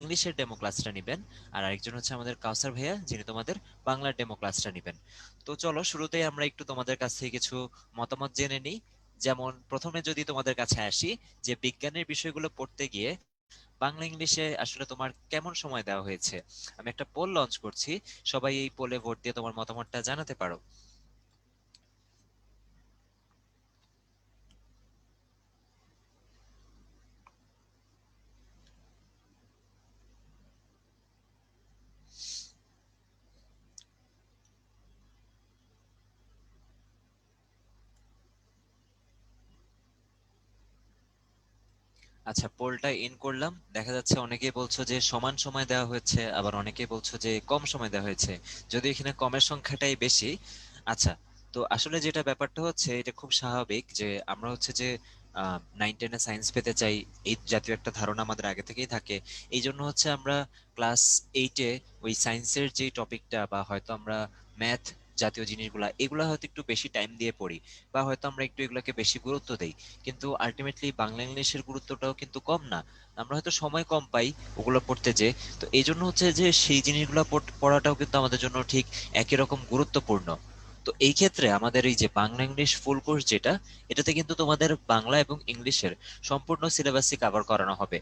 ইংলিশের ডেমো ক্লাসটা নিবেন, আর আরেকজন হচ্ছে আমাদের কাউসার ভাইয়া, যিনি তোমাদের বাংলার ডেমো ক্লাসটা নিবেন। তো চলো শুরুতেই আমরা একটু তোমাদের কাছ থেকে কিছু মতামত জেনে নিই। যেমন প্রথমে যদি তোমাদের কাছে আসি, যে বিজ্ঞানের বিষয়গুলো পড়তে গিয়ে বাংলা ইংলিশে আসলে তোমার কেমন সময় দেওয়া হয়েছে। আমি একটা পোল লঞ্চ করছি, সবাই এই পোলে ভোট দিয়ে তোমার মতামতটা জানাতে পারো। আচ্ছা, পোলটা ইন করলাম। দেখা যাচ্ছে অনেকেই বলছো যে সমান সময় দেওয়া হয়েছে, আবার অনেকেই বলছো যে কম সময় দেওয়া হয়েছে, যদি এখানে কমের সংখ্যাটাই বেশি। আচ্ছা, তো আসলে যেটা ব্যাপারটা হচ্ছে, এটা খুব স্বাভাবিক যে আমরা হচ্ছে যে 9-10-এ সায়েন্স পেতে চাই, এই জাতীয় একটা ধারণা আমাদের আগে থেকেই থাকে। এই জন্য হচ্ছে আমরা ক্লাস 8-এ ওই সায়েন্সের যে টপিকটা, বা হয়তো আমরা ম্যাথ জাতীয় জিনিসগুলা এগুলা হয়তো একটু বেশি টাইম দিয়ে পড়ি, বা হয়তো আমরা একটু এগুলোকে বেশি গুরুত্ব দেই। কিন্তু আলটিমেটলি বাংলা ইংলিশের গুরুত্বটাও কিন্তু কম না। আমরা হয়তো সময় কম পাই ওগুলো পড়তে, যে তো এই জন্য হচ্ছে যে সেই জিনিসগুলো পড়াটাও কিন্তু আমাদের জন্য ঠিক একই রকম গুরুত্বপূর্ণ। তো এই ক্ষেত্রে আমাদের এই যে বাংলা ইংলিশ ফুল কোর্স যেটা, এটাতে কিন্তু তোমাদের বাংলা এবং ইংলিশের সম্পূর্ণ সিলেবাসই কভার করানো হবে।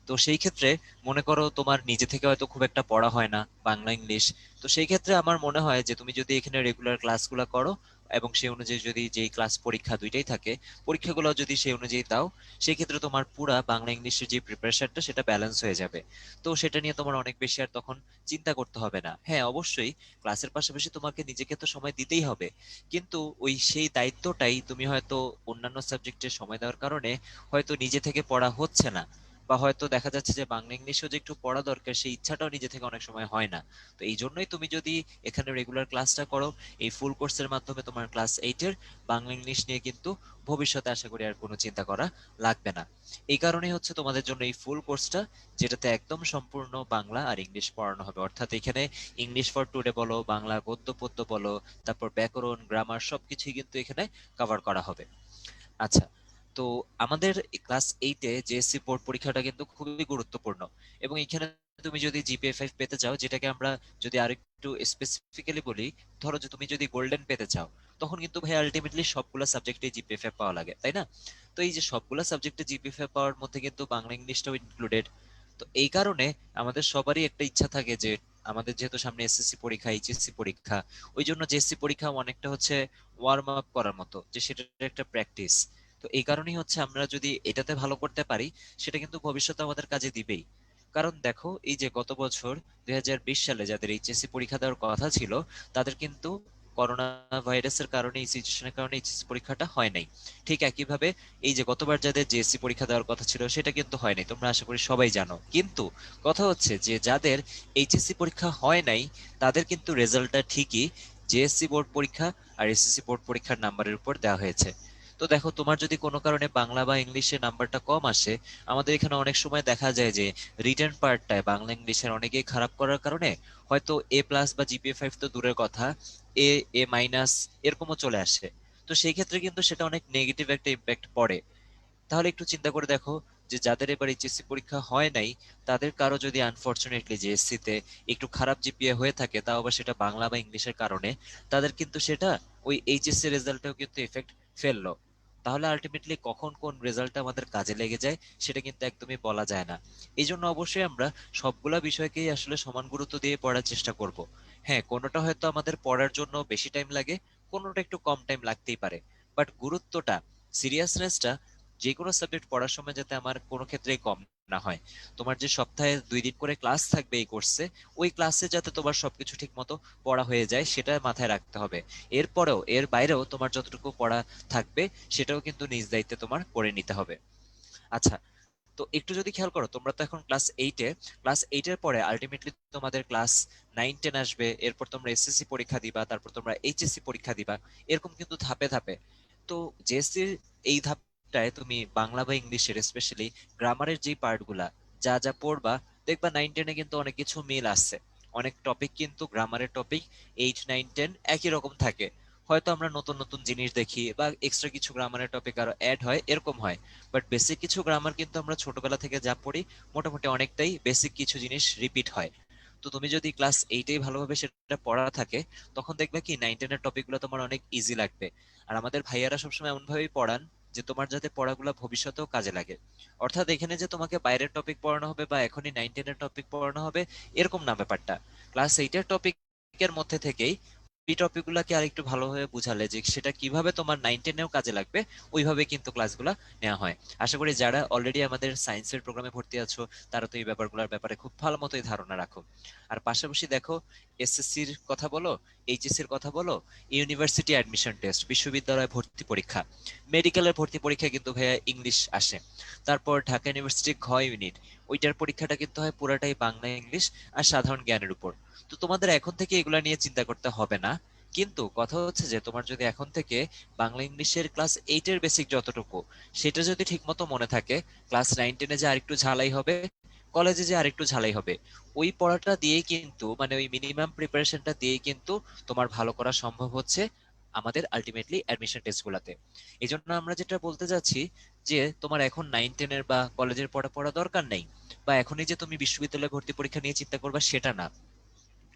তো সেই ক্ষেত্রে মনে করো তোমার নিজে থেকে হয়তো খুব একটা পড়া হয় না বাংলা ইংলিশ, তো সেই ক্ষেত্রে আমার মনে হয় যে তুমি যদি এখানে রেগুলার ক্লাসগুলো করো, এবং সেই অনুযায়ী যদি যেই ক্লাস পরীক্ষা দুইটাই থাকে, পরীক্ষাগুলো যদি সেই অনুযায়ী দাও, সেই ক্ষেত্রে তোমার পুরা বাংলা ইংলিশের যে প্রিপারেশনটা সেটা ব্যালেন্স হয়ে যাবে। তো সেটা নিয়ে তোমার অনেক বেশি আর তখন চিন্তা করতে হবে না। হ্যাঁ, অবশ্যই ক্লাসের পাশাপাশি তোমাকে নিজেকে তো সময় দিতেই হবে, কিন্তু ওই সেই দায়িত্বটাই তুমি হয়তো অন্যান্য সাবজেক্টে সময় দেওয়ার কারণে হয়তো নিজে থেকে পড়া হচ্ছে না, বা হয়তো দেখা যাচ্ছে যে বাংলা ইংলিশেও যে একটু পড়া দরকার সেই ইচ্ছাটাও নিজে থেকে অনেক সময় হয় না। তো এই জন্যই তুমি যদি এখানে রেগুলার ক্লাসটা করো, এই ফুল কোর্সের মাধ্যমে তোমার ক্লাস 8-এর বাংলা ইংলিশ নিয়ে কিন্তু ভবিষ্যতে আশা করি আর কোনো চিন্তা করা লাগবে না। এই কারণেই হচ্ছে তোমাদের জন্য এই ফুল কোর্সটা, যেটাতে একদম সম্পূর্ণ বাংলা আর ইংলিশ পড়ানো হবে। অর্থাৎ এখানে ইংলিশ ফর টুডে বলো, বাংলা গদ্য পদ্য বলো, তারপর ব্যাকরণ গ্রামার সবকিছুই কিন্তু এখানে কভার করা হবে। আচ্ছা, তো আমাদের ক্লাস 8-এ জেএসসি বোর্ড পরীক্ষাটা কিন্তু খুবই গুরুত্বপূর্ণ, এবং এখানে তুমি যদি জিপিএ 5 পেতে চাও, যেটাকে আমরা যদি আরেকটু স্পেসিফিক্যালি বলি, ধরো যে তুমি যদি গোল্ডেন পেতে চাও, তখন কিন্তু ভাই আলটিমেটলি সবগুলো সাবজেক্টে জিপিএ 5 পাওয়া লাগে, তাই না? তো এই যে সবগুলো সাবজেক্টে জিপিএ 5 পাওয়ার মধ্যে কিন্তু বাংলা ইংলিশটাও ইনক্লুডেড। তো এই কারণে আমাদের সবারই একটা ইচ্ছা থাকে যে আমাদের যেহেতু সামনে এসএসসি পরীক্ষা, এইচএসসি পরীক্ষা, ওই জন্য জেএসসি পরীক্ষা অনেকটা হচ্ছে ওয়ার্ম আপ করার মতো, যে সেটার একটা প্র্যাকটিস। তো এই কারণেই হচ্ছে আমরা যদি এটাতে ভালো করতে পারি, সেটা কিন্তু ভবিষ্যতে আমাদের কাজে দিবেই। কারণ দেখো, এই যে গত বছর 2020 সালে যাদের এইচএসসি পরীক্ষা দেওয়ার কথা ছিল, তাদের কিন্তু করোনা ভাইরাসের কারণে, এই সিচুয়েশনের কারণে এইচএসসি পরীক্ষাটা হয় নাই। ঠিক একইভাবে এই যে গতবার যাদের জেএসসি পরীক্ষা দেওয়ার কথা ছিল, সেটা কিন্তু হয় নাই, তোমরা আশা করি সবাই জানো। কিন্তু কথা হচ্ছে যে যাদের এইচএসসি পরীক্ষা হয় নাই, তাদের কিন্তু রেজাল্টটা ঠিকই জেএসসি বোর্ড পরীক্ষা আর এসএসসি বোর্ড পরীক্ষার নাম্বারের উপর দেওয়া হয়েছে। তো দেখো, তোমার যদি কোনো কারণে বাংলা বা ইংলিশে নাম্বারটা কম আসে, আমাদের এখানে অনেক সময় দেখা যায় যে রিটেন পার্টটায় বাংলা ইংলিশের অনেকেই খারাপ করার কারণে হয়তো A+ বা জিপিএ 5 তো দূরের কথা, A, A-, এরকমও চলে আসে। তো সেই ক্ষেত্রে কিন্তু সেটা অনেক নেগেটিভ একটা ইম্প্যাক্ট পড়ে। তাহলে একটু চিন্তা করে দেখো, যে যাদের এবার এইচএসসি পরীক্ষা হয় নাই, তাদের কারো যদি আনফরচুনেটলি জেএসসি তে একটু খারাপ জিপিএ হয়ে থাকে, তাও আবার সেটা বাংলা বা ইংলিশের কারণে, তাদের কিন্তু সেটা ওই এইচএসসি রেজাল্টেও কিন্তু এফেক্ট ফেললো। তাহলে আলটিমেটলি কখন কোন রেজাল্টটা আমাদের কাজে লেগে যায়, সেটা কিন্তু একদমই বলা যায় না। এই জন্য অবশ্যই আমরা সবগুলা বিষয়কেই আসলে সমান গুরুত্ব দিয়ে পড়ার চেষ্টা করব। হ্যাঁ, কোনোটা হয়তো আমাদের পড়ার জন্য বেশি টাইম লাগে, কোনোটা একটু কম টাইম লাগতেই পারে, বাট গুরুত্বটা, সিরিয়াসনেসটা যে কোনো সাবজেক্ট পড়ার সময় যাতে আমার কোনো ক্ষেত্রেই কম না হয়। তোমার যে সপ্তাহে 2 দিন করে ক্লাস থাকবে এই কোর্সে, ওই ক্লাসে যাতে তোমার সবকিছু ঠিক মতো পড়া হয়ে যায়, সেটা মাথায় রাখতে হবে। এরপরেও এর বাইরেও তোমার যতটুকু পড়া থাকবে, সেটাও কিন্তু নিজ দায়িত্বে তোমার করে নিতে হবে। আচ্ছা, তো একটু যদি খেয়াল করো, তোমরা তো এখন ক্লাস 8-এ, ক্লাস 8-এর পরে আলটিমেটলি তোমাদের ক্লাস 9-10 আসবে, এরপর তোমরা এসএসসি পরীক্ষা দিবা, তারপর তোমরা এইচএসসি পরীক্ষা দিবা, এরকম কিন্তু ধাপে ধাপে। তো জেএসসির এই ধাপটায় তুমি বাংলা বা ইংলিশের স্পেশালি গ্রামারের যে পার্টগুলা যা যা পড়বা, দেখবা 9-10-এ কিন্তু অনেক কিছু মিল আছে। অনেক টপিক কিন্তু গ্রামারের টপিক 8, 9, 10 একই রকম থাকে। হয়তো আমরা নতুন নতুন জিনিস দেখি বা এক্সট্রা কিছু গ্রামারের টপিক আরো অ্যাড হয়, এরকম হয়। বাট বেসিক কিছু গ্রামার কিন্তু আমরা ছোটবেলা থেকে যা পড়ি মোটামুটি অনেকটাই বেসিক কিছু জিনিস রিপিট হয়। তো তুমি যদি ক্লাস এইটেই ভালোভাবে সেটা পড়া থাকে, তখন দেখবে কি 9-10 এর টপিকগুলো তোমার অনেক ইজি লাগবে। আর আমাদের ভাইয়ারা সবসময় এমন ভাবেই পড়ান যে তোমার যাতে পড়াগুলো ভবিষ্যতেও কাজে লাগে। অর্থাৎ এখানে যে তোমাকে বাইরের টপিক পড়ানো হবে বা এখনই 9-10 এর টপিক পড়ানো হবে এরকম না ব্যাপারটা। ক্লাস এইটের টপিকের মধ্যে থেকেই এই টপিকগুলোকে আরেকটু ভালোভাবে বুঝালে যে সেটা কিভাবে তোমার 9-10 এও কাজে লাগবে, ওইভাবে কিন্তু ক্লাসগুলো নেওয়া হয়। আশা করি যারা অলরেডি আমাদের সায়েন্সের প্রোগ্রামে ভর্তি আছো তারা তো এই ব্যাপারগুলোর ব্যাপারে খুব ভালো মতোই ধারণা রাখো। আর পাশাপাশি দেখো, এসএসসির কথা বলো, এইচএসসির কথা বলো, ইউনিভার্সিটি অ্যাডমিশন টেস্ট, বিশ্ববিদ্যালয় ভর্তি পরীক্ষা, মেডিকেলের ভর্তি পরীক্ষা কিন্তু ভাইয়া ইংলিশ আসে। তারপর ঢাকা ইউনিভার্সিটি ঘ ইউনিট, ওইটার পরীক্ষাটা কিন্তু হয় পুরাটাই বাংলা ইংলিশ আর সাধারণ জ্ঞানের উপর। তো তোমাদের এখন থেকে এগুলা নিয়ে চিন্তা করতে হবে না। কিন্তু কথা হচ্ছে যে তোমার যদি এখন থেকে বাংলা ইংলিশের ক্লাস এইটের বেসিক যতটুকু সেটা যদি ঠিকমতো মনে থাকে, ক্লাস 9-10-এ যে আরেকটু ঝালাই হবে, কলেজে যে আরেকটু ঝালাই হবে, ওই পড়াটা দিয়েই কিন্তু মানে ওই মিনিমাম প্রিপারেশনটা দিয়েই কিন্তু তোমার ভালো করা সম্ভব হচ্ছে আমাদের আলটিমেটলি অ্যাডমিশন টেস্ট গুলাতে। এই জন্য আমরা যেটা বলতে যাচ্ছি যে তোমার এখন 9-10-এর বা কলেজের পড়া পড়া দরকার নেই, বা এখনই যে তুমি বিশ্ববিদ্যালয়ে ভর্তি পরীক্ষা নিয়ে চিন্তা করবা সেটা না।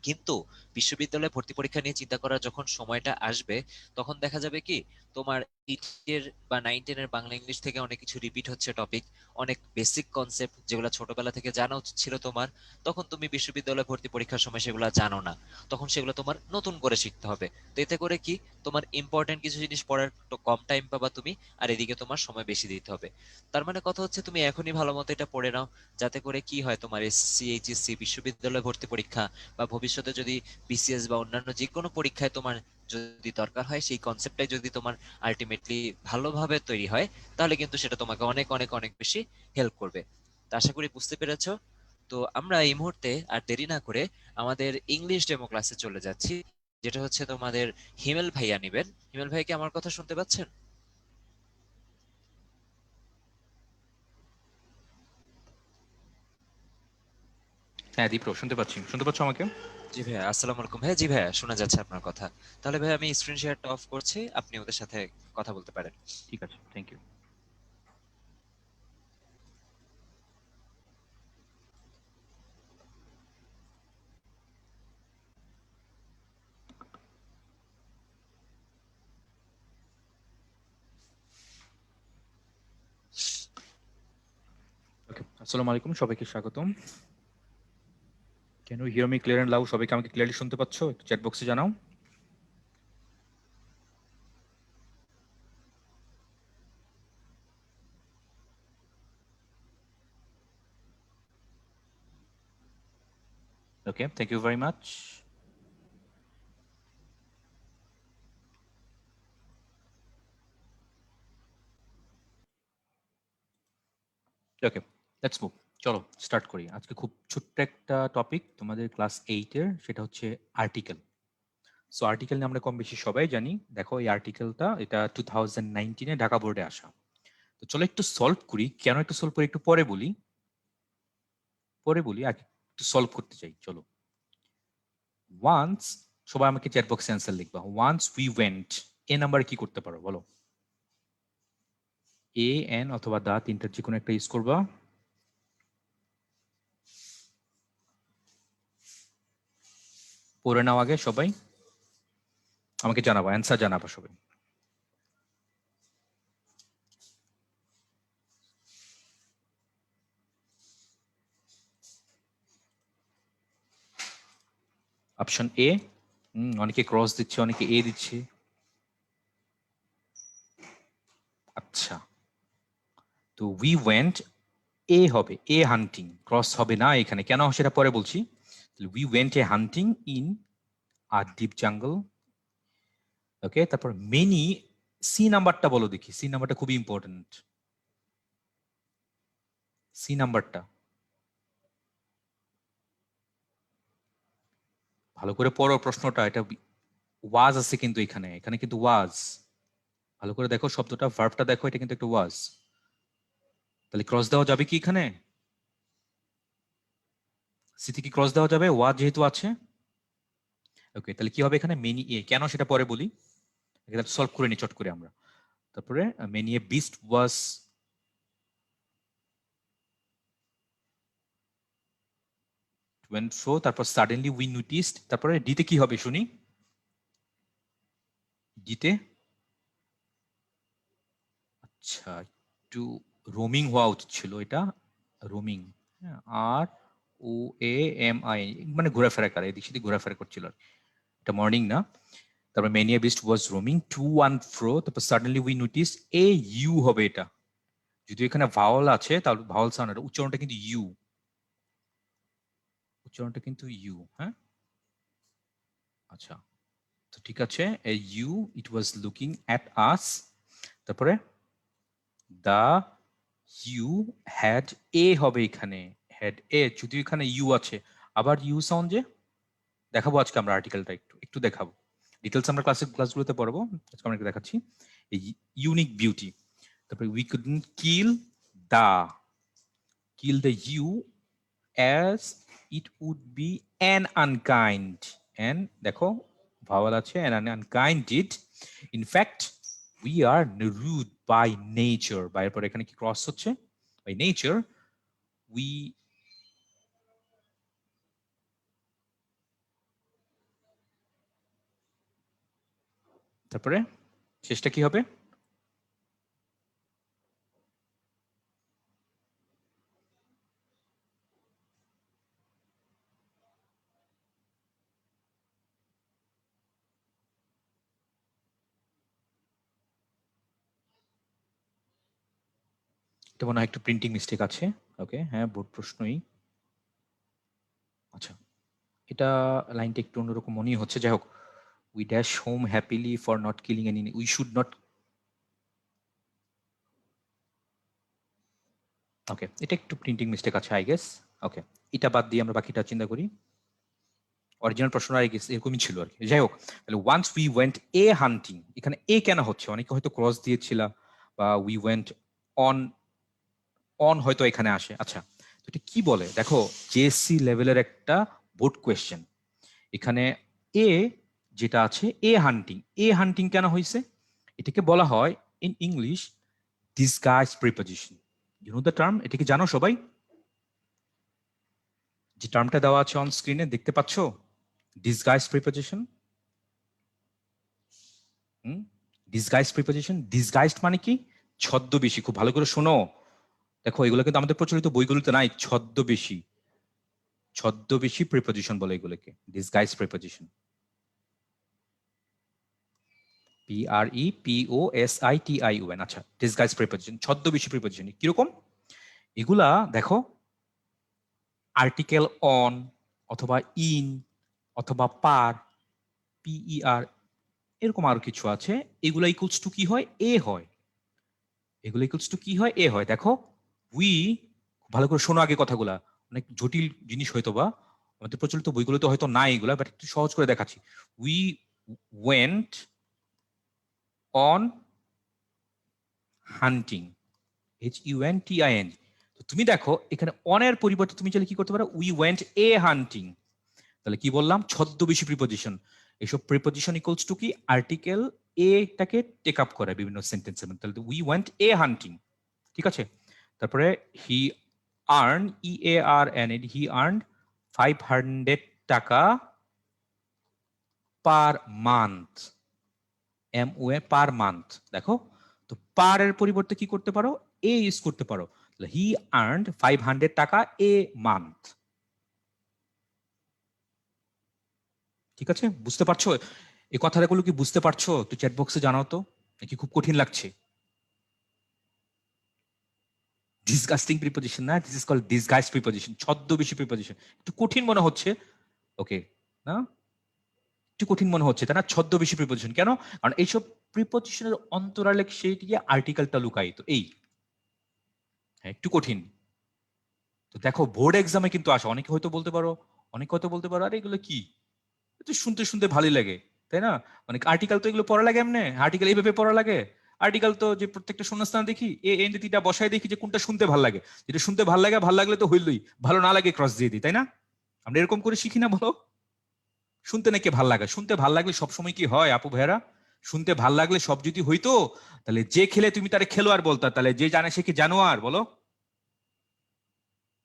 কিন্তু বিশ্ববিদ্যালয়ে ভর্তি পরীক্ষা নিয়ে চিন্তা করার যখন সময়টা আসবে, তখন দেখা যাবে কি তোমার এইটের বা 9-10-এর বাংলা ইংলিশ থেকে অনেক কিছু রিপিট হচ্ছে টপিক, অনেক বেসিক কনসেপ্ট যেগুলো ছোটবেলা থেকে জানা উচিত ছিল তোমার, তখন তুমি বিশ্ববিদ্যালয়ে ভর্তি পরীক্ষার সময় সেগুলো জানো না, তখন সেগুলো তোমার নতুন করে শিখতে হবে। তো এতে করে কি তোমার ইম্পর্টেন্ট কিছু জিনিস পড়ার তো কম টাইম পাবা তুমি, আর এদিকে তোমার সময় বেশি দিতে হবে। তার মানে কথা হচ্ছে তুমি এখনই ভালো মতো এটা পড়ে নাও, যাতে করে কি হয় তোমার এসএসসি এইচএসসি বিশ্ববিদ্যালয় ভর্তি পরীক্ষা বা ভবিষ্যতে যদি বিসিএস বা অন্যান্য যে কোনো পরীক্ষায় তোমার যদি দরকার হয়, সেই কনসেপ্টটাই যদি তোমার আলটিমেটলি ভালোভাবে তৈরি হয়, তাহলে কিন্তু সেটা তোমাকে অনেক অনেক অনেক বেশি হেল্প করবে। তো আশা করি বুঝতে পেরেছো। তো আমরা এই মুহূর্তে আর দেরি না করে আমাদের ইংলিশ ডেমো ক্লাসে চলে যাচ্ছি, যেটা হচ্ছে তোমাদের হিমেল ভাইয়া নিবেন। হিমেল ভাই কি আমার কথা শুনতে পাচ্ছেন? হ্যাঁ দীপ্র, শুনতে পাচ্ছি। শুনতে পাচ্ছ আমাকে? জি ভাইয়া, আসসালামু আলাইকুম ভাইয়া। জি ভাইয়া, শোনা যাচ্ছে আপনার কথা। তাহলে ভাই আমি স্ক্রিন শেয়ারটা অফ করছি, আপনি ওদের সাথে কথা বলতে পারেন। ঠিক আছে, থ্যাংক ইউ। ওকে, আসসালামু আলাইকুম, সবাইকে স্বাগতম। Can you hear me clear and loud? সবাইকে আমাকে ক্লিয়ারলি শুনতে পাচ্ছ? একটু চ্যাট বক্সে জানাও। Okay, thank you very much. Okay, let's move. চলো স্টার্ট করি। আজকে খুব ছোট্ট একটা টপিক তোমাদের ক্লাস এইটের, সেটা হচ্ছে আর্টিকেল। সো আর্টিকেল নিয়ে আমরা কম বেশি সবাই জানি। দেখো, এই আর্টিকেলটা এটা 2019-এ ঢাকা বোর্ডে আসা। তো চলো একটু সলভ করি। কেন একটু সলভ করি একটু পরে বলি, পরে বলি। আগে একটু সলভ করতে চাই, চলো। ওয়ান্স, সবাই আমাকে চ্যাট বক্সে অ্যান্সার লিখবা। ওয়ান্স উই ওয়েন্ট, এ নাম্বার কি করতে পারো বলো? এ, এন অথবা দা, তিনটার যে কোনো একটা ইউজ করবা। পড়ে নাও আগে সবাই, আমাকে জানাবা, অ্যান্সার জানাবা সবাই। Option A. অনেকে ক্রস দিচ্ছে, অনেকে এ দিচ্ছে। আচ্ছা, তো উই ওয়েন্ট, এ হবে, এ হান্টিং, ক্রস হবে না এখানে। কেন সেটা পরে বলছি। We went a hunting in a deep jungle. Okay, তারপর মেনি, সি নাম্বারটা বলো দেখি। সি নাম্বারটা খুবই ইম্পর্টেন্ট। সি নাম্বারটা ভালো করে পড়ো প্রশ্নটা। এটা ওয়াজ আছে কিন্তু এখানে, এখানে কিন্তু ওয়াজ। ভালো করে দেখো শব্দটা, ভার্বটা দেখো, এটা কিন্তু একটা ওয়াজ। তাহলে ক্রস দেওয়া যাবে কি এখানে? সিতে কি ক্রস দেওয়া যাবে? ওয়াজ যেহেতু আছে। ওকে, তাহলে কি হবে এখানে? Many a. কেন সেটা পরে বলি। সলভ করে নি চট করে আমরা। তারপরে many a beast was went through, তারপর suddenly we noticed, তারপরে ডিতে কি হবে শুনি? ডিতে আচ্ছা একটু রোমিং হওয়া উচিত ছিল, এটা roaming, R O A M I, মানে ঘোরাফেরা করে, এদিক সেদিক ঘোরাফেরা করছিল, এটা মর্নিং না। তারপর many a beast was roaming to and fro, তারপর suddenly we notice, a ewe হবে এটা, যদি এখানে ভাওয়াল আছে তাহলে ভাওয়াল সাউন্ড, উচ্চারণটা কিন্তু ইউ, উচ্চারণটা কিন্তু ইউ, হ্যাঁ আচ্ছা তো ঠিক আছে, এ you it was looking at আস, তারপরে দা ইউ হ্যাড, এ হবে এখানে, হ্যাড এ, যদি এখানে ইউ আছে, আবার ইউ সাউন্ড যে, দেখাবো আজকে আমরা আর্টিকেলটা একটু একটু দেখাবো, ডিটেলস আমরা ক্লাসগুলোতে পড়বো, আজকে আমরা একটু দেখাচ্ছি। ইউনিক বিউটি, তারপরে we couldn't kill the you as it would be an unkind, and দেখো ভাওয়াল আছে, and unkind did, in fact we are rude by nature, by এর পর এখানে কি ক্রস হচ্ছে, by nature we, তারপরে শেষটা কি হবে? এটা মনে হয় একটু প্রিন্টিং মিস্টেক আছে, ওকে হ্যাঁ বোর্ড প্রশ্নই, আচ্ছা এটা লাইনটা একটু অন্যরকম মনেই হচ্ছে, যাই হোক, we dash home happily for not killing any, we should not, okay এটা একটু প্রিন্টিং মিস্টেক আছে আই গেস, ওকে এটা বাদ দিয়ে আমরা বাকিটা চিন্তা করি, অরিজিনাল প্রশ্ন আই গেস এরকমই ছিল আর কি, যাই হোক তাহলে ওয়ান্স উই ওয়েন্ট এ হান্টিং, এখানে এ কেন হচ্ছে, অনেকে হয়তো ক্রস দিয়েছিল, বা উই ওয়েন্ট অন, অন হয়তো এখানে আসে, আচ্ছা তো এটা কি বলে দেখো, জেএসসি লেভেলের একটা বোর্ড কোয়েশ্চেন, এখানে এ যেটা আছে, এ হান্টিং, এ হান্টিং কেন হয়েছে, এটাকে বলা হয় in English disguise preposition, you know the term, এটা কি জানো সবাই? যে টার্মটা দেওয়া আছে অন স্ক্রিনে দেখতে পাচ্ছ, disguise preposition, disguise preposition, disguised মানে কি, ছদ্মবেশী, খুব ভালো করে শোনো, দেখো এগুলো কিন্তু আমাদের প্রচলিত বইগুলোতে নাই, ছদ্মবেশী, ছদ্মবেশী প্রিপোজিশন বলে এগুলোকে, ডিসগাইজ প্রিপোজিশন, PREPOSITION, আচ্ছা ডিসগাইজ প্রিপোজিশন, ছদ্মবেশী প্রিপোজিশন কিরকম, এগুলা দেখো আর্টিকেল অন অথবা ইন অথবা পার, PER, এরকম আরো কিছু আছে, এগুলা ইকুয়ালস টু কি হয়, এ হয়, এগুলো ইকুয়ালস টু কি হয়, এ হয়, দেখো উই, ভালো করে শোনো আগে কথাগুলা, অনেক জটিল জিনিস হয়তো বা আমাদের প্রচলিত বইগুলোতে হয়তো নাই এগুলা, বাট একটু সহজ করে দেখাচ্ছি, we went on hunting, HUNTING, তো তুমি দেখো এখানে অনের পরিবর্তে তুমি চাইলে কি করতে পারো, উই ওয়েন্ট এ হান্টিং, তাহলে কি বললাম, ছদ্মবেশী প্রিপোজিশন, এসব প্রিপোজিশন ইকুয়ালস টু কি, আর্টিকেল এটাকে টেক আপ করে বিভিন্ন সেন্টেন্সের মধ্যে, তাহলে উই ওয়েন্ট এ হান্টিং, ঠিক আছে। তারপরে হি আর্ন, EARN, হি আর্ন 500 টাকা per month, MOA per month, দেখো তো পার এর পরিবর্তে কি করতে পারো, এ ইউজ করতে পারো, হি আর্নড 500 টাকা এ মান্থ, ঠিক আছে বুঝতে পারছো, এই কথাগুলো কি বুঝতে পারছো, তো চ্যাট বক্সে জানাও তো, নাকি খুব কঠিন লাগছে? ডিসগাস্টিং প্রিপোজিশন না, this is called disguise preposition, ছদ্মবেশী প্রিপোজিশন, একটু কঠিন মনে হচ্ছে, ওকে না একটু কঠিন মনে হচ্ছে তাই না, ছদ্মবেশী প্রিপোজিশন কেন, কারণ এইসব প্রিপোজিশনের অন্তরালে সেইটি আর্টিকেলটা লুকায়িত, এই হ্যাঁ একটু কঠিন, তো দেখো বোর্ড এক্সামে কিন্তু আসে, অনেকে হয়তো বলতে পারো, অনেকে হয়তো বলতে পারো আরে এগুলো কি, তো শুনতে শুনতে ভালোই লাগে তাই না, মানে আর্টিকেল তো এগুলো পড়া লাগে, এমনি আর্টিকেল এইভাবে পড়া লাগে, আর্টিকেল তো যে প্রত্যেকটা শূন্যস্থান দেখি এ এনটিটা বসায় দেখি যে কোনটা শুনতে ভাল লাগে, যেটা শুনতে ভাল লাগে, ভাল লাগলে তো হইলই, ভালো না লাগে ক্রস দিয়ে দিই, তাই না, আমরা এরকম করে শিখি না বলো, শুনতে নাকি ভাল লাগে, শুনতে ভাল লাগলে সবসময় কি হয় আপু ভাইয়ারা, শুনতে ভাল লাগলে সব যদি হইতো তাহলে যে খেলে তুমি তারে খেলোয়াড় বলতা, তাহলে যে জানে সে কি জানোয়ার বলো?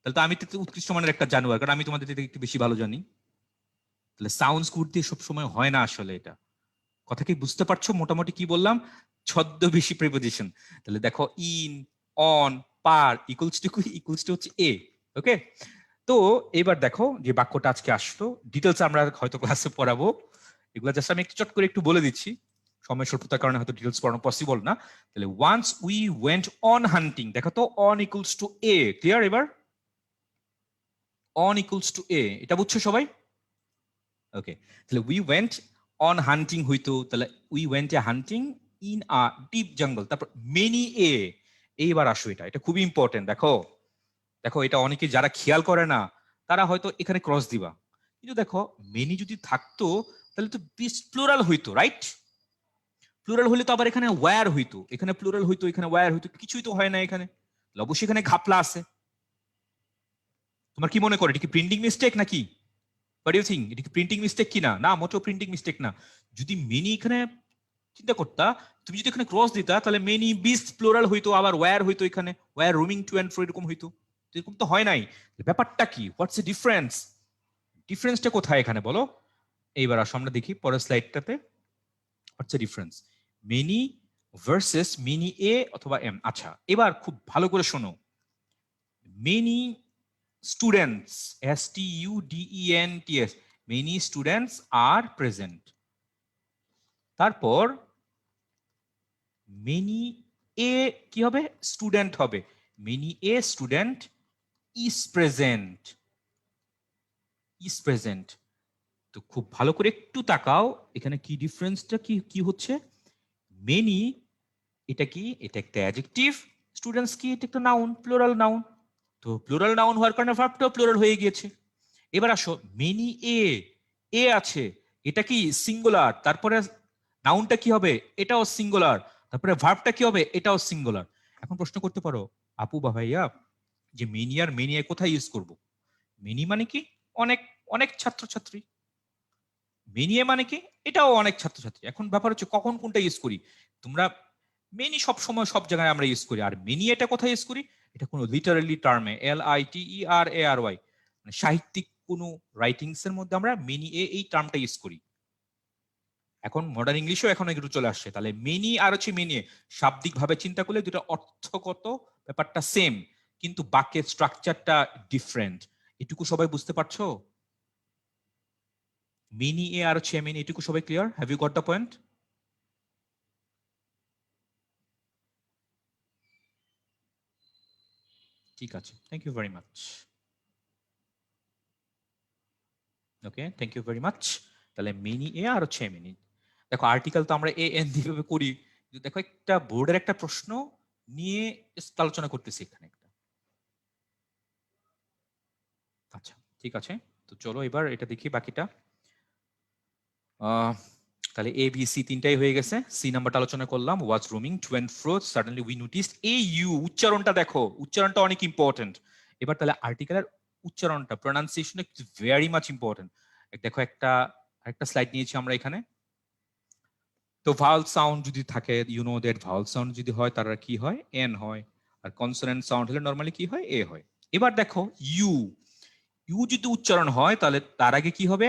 তাহলে তো আমি তো উৎকৃষ্ট মানের একটা জানোয়ার, কারণ আমি তোমাদের থেকে একটু বেশি ভালো জানি। তাহলে সাউন্ডস গুড দিয়ে সবসময় হয় না আসলে এটা। কথা কি বুঝতে পারছো মোটামুটি কি বললাম? ছদ্মবেশী প্রিপোজিশন। তাহলে দেখো in, on, per equals to হচ্ছে এ। ওকে, তো এবার দেখো যে বাক্যটা আজকে আসলো, ডিটেলস আমরা হয়তো ক্লাসে পড়াবো, এগুলো জাস্ট আমি একটু চট করে একটু বলে দিচ্ছি, সময় স্বল্পতার কারণে হয়তো ডিটেলস পড়ানো পসিবল না। তাহলে ওয়ান্স উই ওয়েন্ট অন হান্টিং, দেখো তো on equals two A, clear? এবার অন ইকুয়ালস টু এ, এটা বুঝছো সবাই? ওকে, তাহলে উই ওয়েন্ট অন হান্টিং হইতো, তাহলে we went a hunting in a deep জঙ্গল, তারপর মেনি এ। এইবার আসো, এটা এটা খুবই ইম্পর্টেন্ট। দেখো দেখো এটা অনেকে যারা খেয়াল করে না তারা হয়তো এখানে ক্রস দিবা, কিন্তু দেখো মেনি যদি থাকতো তাহলে তো প্লুরাল হইতো, রাইট? প্লুরাল হলে তো আবার এখানে ওয়্যার হইতো, এখানে প্লুরাল হইতো, এখানে ওয়্যার হইতো, কিছুই তো হয় না এখানে। অবশ্যই এখানে ঘাপলা আছে। তোমার কি মনে করে এটা কি প্রিন্টিং মিস্টেক নাকি? হোয়াট ডু ইউ থিঙ্ক, এটা কি প্রিন্টিং মিস্টেক কি না? না, মোটেও প্রিন্টিং মিস্টেক না। যদি মেনি এখানে চিন্তা করতা, তুমি যদি এখানে ক্রস দিতা তাহলে মেনি বিস প্লুরাল হইতো, আবার ওয়্যার হইতো, এখানে ওয়্যার রোমিং টু এন্ড ফ্রো এরকম হইতো। এরকম তো হয় নাই। ব্যাপারটা কি, হোয়াটস এ ডিফারেন্স? ডিফারেন্সটা কোথায় এখানে বলো? এইবার আসো আমরা দেখি পরের স্লাইডটাতে what's a difference. Many versus many a অথবা এম। আচ্ছা, এবার খুব ভালো করে শোনো। Many students, STUDENTS, many students are present. তারপর মেনি এ কি হবে? স্টুডেন্ট হবে। Many a student is present, is present. তো খুব ভালো করে একটু তাকাও, এখানে কি ডিফারেন্সটা কি কি হচ্ছে? মেনি এটা কি? এটা একটা অ্যাডজেক্টিভ। স্টুডেন্টস কি? এটা একটা নাউন, প্লুরাল নাউন। তো প্লুরাল নাউন হওয়ার কারণে ভার্বটাও প্লুরাল হয়ে গিয়েছে। এবার আসো, মেনি এ, এ আছে, এটা কি সিঙ্গুলার, তারপরে নাউনটা কি হবে? এটাও সিঙ্গুলার, তারপরে ভার্বটা কি হবে? এটাও সিঙ্গুলার। এখন প্রশ্ন করতে পারো আপু বা ভাইয়া যে মেনি আর মেনি এ কোথায় ইউজ করব? মেনি মানে কি? অনেক, অনেক ছাত্রছাত্রী। মেনি এ মানে কি? এটাও অনেক ছাত্রছাত্রী। এখন ব্যাপার হচ্ছে কখন কোনটা ইউজ করি। তোমরা মেনি সব সময় সব জায়গায় আমরা ইউজ করি, আর মেনি এটা কোথায় ইউজ করি? এটা কোনো লিটারালি টার্মে, LITERARY, মানে সাহিত্যিক কোনো রাইটিংস এর মধ্যে আমরা মেনি এ এই টার্মটা ইউজ করি। এখন মডার্ন ইংলিশেও এখন একটু চলে আসছে। তাহলে মেনি আর হচ্ছে মেনি এ শাব্দিক ভাবে চিন্তা করলে দুটো অর্থগত ব্যাপারটা সেম, কিন্তু বাক্যের স্ট্রাকচারটা ডিফারেন্ট। এটুকু সবাই বুঝতে পারছো? মেনি এ আর হচ্ছে মেনি, এটুকু সবাই clear? Have you got the point? ঠিক আছে, thank you very much. Okay, thank you very much. তাহলে মেনি এ আর হচ্ছে মেনি। দেখো আর্টিকেল তো আমরা এন দিয়ে করি, কিন্তু দেখো একটা বোর্ডের একটা প্রশ্ন নিয়ে just আলোচনা করতেছি এখানে একটা। আচ্ছা, ঠিক আছে, তো চলো এবার এটা দেখি বাকিটা। তাহলে এ বি সি তিনটাই হয়ে গেছে। সি নাম্বারটা আলোচনা করলাম, was roaming to and fro, suddenly we noticed a ewe. উচ্চারণটা দেখো, উচ্চারণটা অনেক ইম্পর্টেন্ট। এবার তাহলে আর্টিকেলের উচ্চারণটা, প্রোনাউন্সিয়েশন ভেরি মাচ ইম্পর্টেন্ট। দেখো একটা একটা স্লাইড নিয়েছি আমরা এখানে। তো ভাওয়াল সাউন্ড যদি থাকে, you know that vowel sound যদি হয় তারা কি হয়? এন হয়। আর কনসোনেন্ট সাউন্ড হলে নরমালি কি হয়? এ হয়। এবার দেখো ইউ, ইউ যদি উচ্চারণ হয় তাহলে তার আগে কি হবে?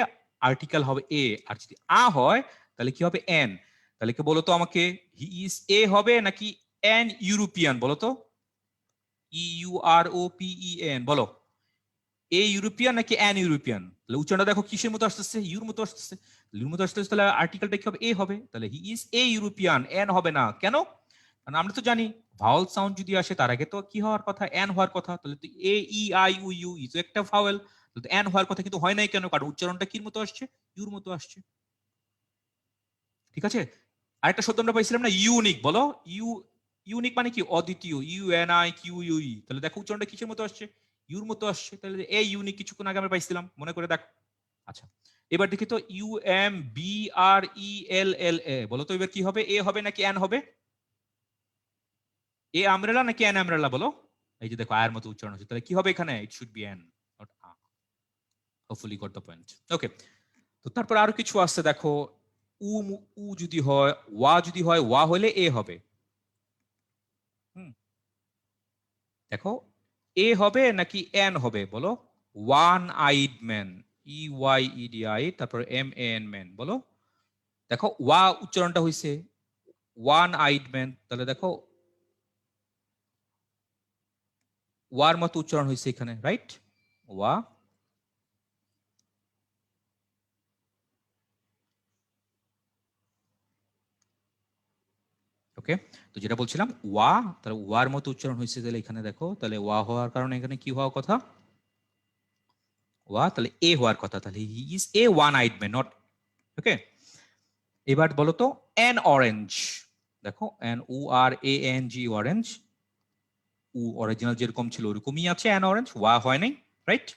আর্টিকেল হবে এ। আর যদি আ হয় তাহলে কি হবে? এন। তাহলে কি বলো তো আমাকে, হি ইজ এ হবে নাকি এন ইউরোপিয়ান? বলো তো, EUROPEN, বলো এ ইউরোপিয়ান নাকি এন ইউরোপিয়ান? তাহলে উচ্চারণটা দেখো কিসের মতো আসতেছে? ইউর মতো আসতেছে। ইউর মতো আসতেছে, তাহলে আর্টিকেলটা কি হবে? এ হবে। তাহলে he is a European, N হবে না কেন? কারণ আমরা তো জানি ভাওয়াল সাউন্ড যদি আসে তার আগে তো কি হওয়ার কথা? এন হওয়ার কথা। তাহলে তো AEIOU ইজ একটা ভাওয়েল, তো এন হওয়ার কথা, কিন্তু হয় নাই কেন? কারণ উচ্চারণটা কির মতো আসছে? ইউর মতো আসছে। ঠিক আছে, আরেকটা শব্দ আমরা পাইছিলাম না, ইউনিক, বলো ইউ। ইউনিক মানে কি? অদ্বিতীয়, UNIQUE। তাহলে দেখো উচ্চারণটা কিসের মতো আসছে? ইউর মতো আসছে। তাহলে এ ইউনিক কিছুক্ষণ আগে আমরা পাইছিলাম, মনে করে দেখো। আচ্ছা, এবার দেখি তো UMBRELLA, বলো তো এবার কি হবে? এ হবে নাকি এন হবে? এ আমরেলা নাকি এন আমরেলা বলো? এই যে দেখো আয়ের মতো উচ্চারণ হচ্ছে, তাহলে কি হবে এখানে? It should be an, not a. Hopefully got the point. Okay, তো তারপর আরো কিছু আছে দেখো। উ উ যদি হয়, ওয়া যদি হয়, ওয়া হলে এ হবে। দেখো এ হবে নাকি এন হবে বলো? ওয়ান আইড ম্যান, EYEDI, তারপর MAN ম্যান, বলো। দেখো ওয়া উচ্চারণটা হয়েছে ওয়ান আইড ম্যান, তাহলে দেখো ওয়ার মতো উচ্চারণ হয়েছে এখানে, রাইট? ওয়া। ওকে, তো যেটা বলছিলাম ওয়া, তাহলে ওয়ার মতো উচ্চারণ হয়েছে, তাহলে এখানে দেখো, তাহলে ওয়া হওয়ার কারণে এখানে কি হওয়ার কথা? ওয়া, তাহলে এ হওয়ার কথা, তাহলে he is a one eyed man, not. Okay, এবার বলো তো অ্যান অরেঞ্জ। দেখো NORANG, অরেঞ্জ। উ অরিজিনাল যেরকম ছিল ওরকমই আছে, অ্যান অরেঞ্জ, ওয়া হয় নাই, রাইট?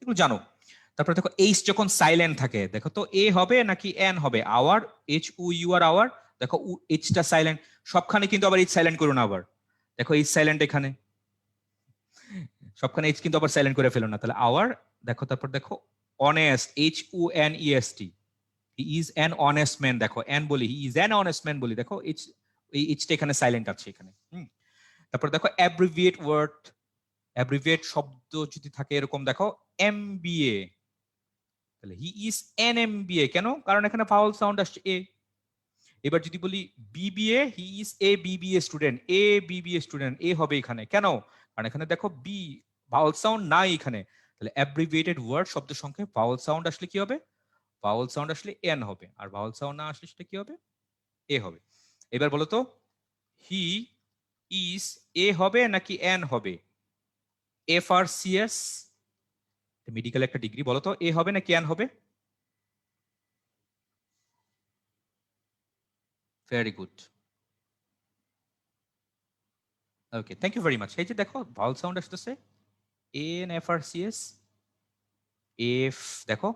এগুলো জানো। তারপরে দেখো এইচ যখন সাইলেন্ট থাকে, দেখো তো এ হবে নাকি এন হবে? Hour, HUUR, hour. দেখো এইচটা সাইলেন্ট, সবখানে কিন্তু আবার এইচ সাইলেন্ট করো না আবার। দেখো এইচ সাইলেন্ট এখানে, সবখানে এইচ কিন্তু আবার সাইলেন্ট করে ফেলো না, তাহলে আওয়ার। দেখো তারপর দেখো honest, HONEST, he is an honest man. দেখো এন বলি, he is an honest man বলি, দেখো এইচ, এই এইচটা এখানে সাইলেন্ট আছে এখানে। তারপর দেখো অ্যাব্রিভিয়েট ওয়ার্ড, অ্যাব্রিভিয়েট শব্দ যদি থাকে এরকম, দেখো MBA, তাহলে হি ইজ এন MBA, কেন? কারণ এখানে ভাওয়াল সাউন্ড আসছে এ। এবার যদি বলি BBA, he is a BBA student, a BBA student, a হবে এখানে, কেন? কারণ এখানে দেখো বি, ভাওয়াল সাউন্ড নাই এখানে, তাহলে অ্যাব্রিভিয়েটেড ওয়ার্ড শব্দ সংখ্যায় ভাওয়াল সাউন্ড আসলে কি হবে? ভাওয়াল সাউন্ড আসলে এন হবে, আর ভাওয়াল সাউন্ড না আসলে সেটা কি হবে? এ হবে। এবার বলো তো হি ইজ এ হবে নাকি এন হবে? FRCS, মেডিকেল একটা ডিগ্রি, বলো তো এ হবে নাকি এন হবে? Very good, okay, thank you very much. এই যে দেখো ভাওয়াল সাউন্ড আসতেছে ANFRCS, এফ, দেখো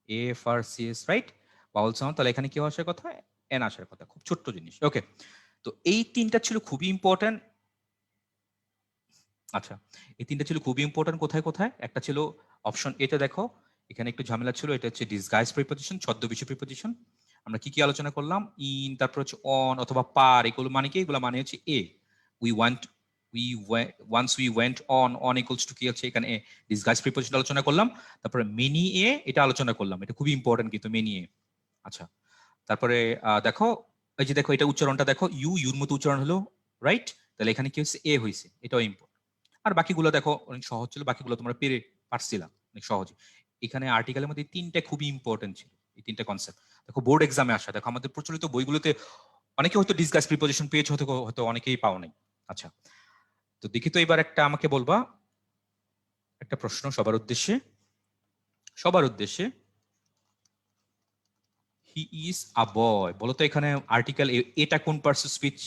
AFRCS, রাইট? ভাওয়াল সাউন্ড, তাহলে এখানে কি আসার কথা? এন আসার কথা, খুব ছোট্ট জিনিস। ওকে, তো এই তিনটা ছিল খুবই ইম্পর্টেন্ট। আচ্ছা, এই তিনটা ছিল খুবই ইম্পর্টেন্ট। কোথায় কোথায়? একটা ছিল অপশন এতে, দেখো এখানে একটু ঝামেলা ছিল, এটা হচ্ছে ডিসগাইজ প্রিপোজিশন, ছদ্মবেশী প্রিপোজিশন। আমরা কি কি আলোচনা করলাম? ইন, তারপর হচ্ছে অন অথবা পার, এগুলো মানে কি? এগুলো মানে হচ্ছে a. We want, we once we went on equals to কি হচ্ছে এখানে এ, ডিসগাইজ প্রিপোজিশন আলোচনা করলাম। তারপরে মেনি এ, এটা আলোচনা করলাম, এটা খুবই ইম্পর্টেন্ট কিন্তু মেনি এ। আচ্ছা, তারপরে দেখো এই যে দেখো এটা উচ্চারণটা দেখো, ইউর মতো উচ্চারণ হলো, রাইট? তাহলে এখানে কি হচ্ছে? এ হয়েছে, এটাও ইম্পর্টেন্ট। আর বাকিগুলো দেখো অনেক সহজ ছিল, বাকিগুলো তোমরা পেরে পারছিলা অনেক সহজে। এখানে আর্টিকেলের মধ্যে তিনটা খুবই ইম্পর্টেন্ট ছিল, এই তিনটা কনসেপ্ট। দেখো বোর্ড এক্সামে আসা, দেখো আমাদের প্রচলিত বইগুলোতে অনেকে হয়তো ডিসকাস প্রিপোজিশন পেয়েছে, হয়তো হয়তো অনেকেই পাও নাই। আচ্ছা, তো দেখি তো এবার একটা আমাকে বলবা একটা প্রশ্ন সবার উদ্দেশ্যে, সবার উদ্দেশ্যে। হি ইজ আ বয়, বলো তো এখানে আর্টিকেল এটা কোন পার্টস অফ স্পিচ?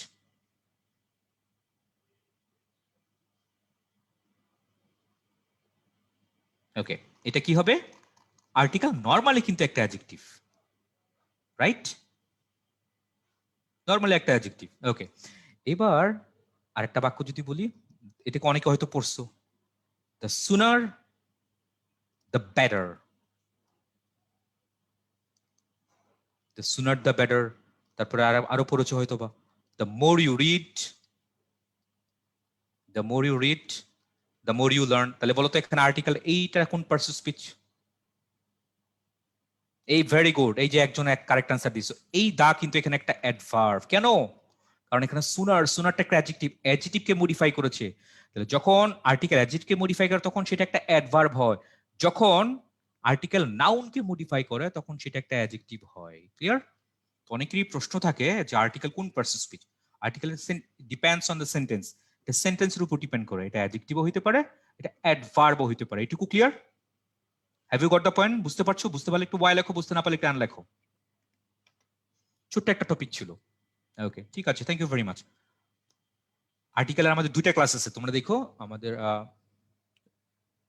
ওকে, এটা কি হবে? আর্টিকেল নরমালি কিন্তু একটা অ্যাডজেক্টিভ, রাইট? নরমালি একটা অ্যাডজেক্টিভ। ওকে, এবার আরেকটা বাক্য যদি বলি, এটাকে অনেকে হয়তো পড়ছো, the sooner the better, the sooner the better. তারপরে আরো পড়েছো হয়তো বা, the more you read, the more you read, the more you learn. তাহলে বলো তো এখানে আর্টিকেল এইটা কোন পার্টস অফ স্পিচ? এই ভেরি গুড, এই যে একজন এক কারেক্ট আনসার দিছো। এই দা কিন্তু এখানে একটা অ্যাডভার্ব, কেন? কারণ এখানে সুনার, সুনারটা একটা অ্যাডজেক্টিভ, অ্যাডজেক্টিভকে মডিফাই করেছে। তাহলে যখন আর্টিকেল অ্যাডজেক্টিভকে মডিফাই করে তখন সেটা একটা অ্যাডভার্ব হয়, যখন আর্টিকেল নাউনকে মডিফাই করে তখন সেটা একটা অ্যাডজেক্টিভ হয়। ক্লিয়ার? তো অনেকেরই প্রশ্ন থাকে যে আর্টিকেল কোন parts of speech? Article depends on the sentence, এটা সেন্টেন্সের উপর ডিপেন্ড করে, এটা অ্যাডজেক্টিভও হইতে পারে, এটা অ্যাডভার্বও হইতে পারে। এটুকু clear? Have you got the point? বুঝতে পারছো? বুঝতে পারলে একটু ওয়াই লেখো, বুঝতে না পারলে একটু আন লেখো। ছোট্ট একটা টপিক ছিল। ওকে, ঠিক আছে, থ্যাংক ইউ ভেরি মাচ। আর্টিকেলের আমাদের দুইটা ক্লাস আছে, তোমরা দেখো আমাদের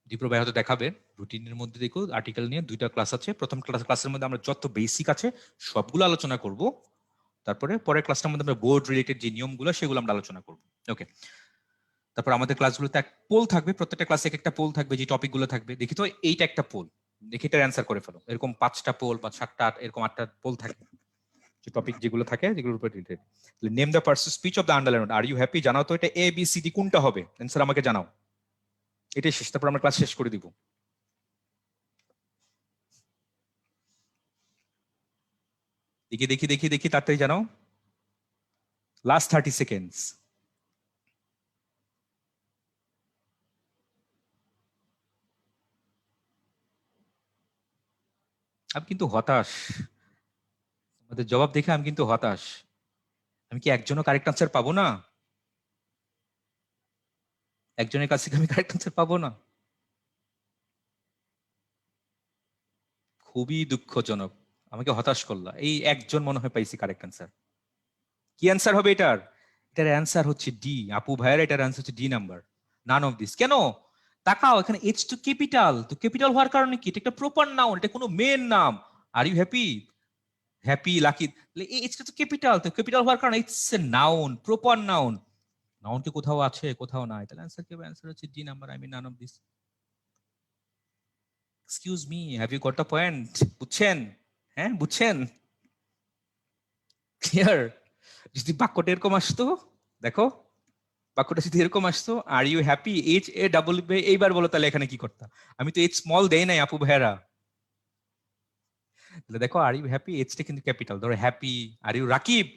দীপ্র ভাই হয়তো দেখাবে রুটিনের মধ্যে, দেখো আর্টিকেল নিয়ে দুইটা ক্লাস আছে। প্রথম ক্লাসের মধ্যে আমরা যত বেসিক আছে সবগুলো আলোচনা করব, তারপরে পরের ক্লাসটার মধ্যে আমরা বোর্ড রিলেটেড যে নিয়মগুলো সেগুলো আমরা আলোচনা করব। ওকে, তারপর আমাদের ক্লাসগুলোতে এক পোল থাকবে, প্রত্যেকটা ক্লাসে একটা পোল থাকবে, যে টপিকগুলো থাকবে। দেখি তো এইটা একটা পোল, দেখি এটার অ্যান্সার করে ফেলো। এরকম 5টা পোল বা 7টা, এরকম 8টা পোল থাকবে। যে টপিক যেগুলো থাকে যেগুলোর উপর related. Name the person speech of the underline. Are you happy জানাও তো এটা এ বি সি ডি কোনটা হবে, অ্যান্সার আমাকে জানাও। এটাই শেষ, তারপর আমরা ক্লাস শেষ করে দিব। দেখি দেখি দেখি দেখি তাড়াতাড়ি জানাও, লাস্ট 30 সেকেন্ডস। আমি কিন্তু হতাশ, তোমাদের জবাব দেখে আমি কিন্তু হতাশ। আমি কি একজনও কারেক্ট আনসার পাবো না? একজনের কাছ থেকে আমি কারেক্ট আনসার পাবো না? খুবই দুঃখজনক, আমাকে হতাশ করলা। এই একজন মনে হয় পাইছি কারেক্ট আনসার। কি অ্যান্সার হবে এটার? এটার অ্যান্সার হচ্ছে ডি। আপু ভাইয়ার এটার অ্যান্সার হচ্ছে D number, naan of this. কেন? তাকাও এখানে, এইচ টু ক্যাপিটাল, তো ক্যাপিটাল হওয়ার কারণে কি? এটা একটা প্রপার নাউন, এটা কোনো মেন নাম। Are you happy, happy lucky, এইচটা তো ক্যাপিটাল, তো ক্যাপিটাল হওয়ার কারণে it's a noun, proper noun. Noun কি কোথাও আছে? কোথাও নাই। তাহলে অ্যান্সার কি হবে? অ্যান্সার হচ্ছে D number, I mean none of this. Excuse me, have you got the point? বুঝছেন? হ্যাঁ বুঝছেন? ক্লিয়ার? যদি বাক্যটা এরকম আসতো, দেখো বাক্যটা যদি এরকম আসতো, are you happy, H A double, এইবার বলো তাহলে এখানে কি করতাম? আমি তো এইচ স্মল দেই নাই আপু ভাইয়ারা। তাহলে দেখো আর ইউ হ্যাপি, এইচটা কিন্তু ক্যাপিটাল। ধরো happy, are you Rakib,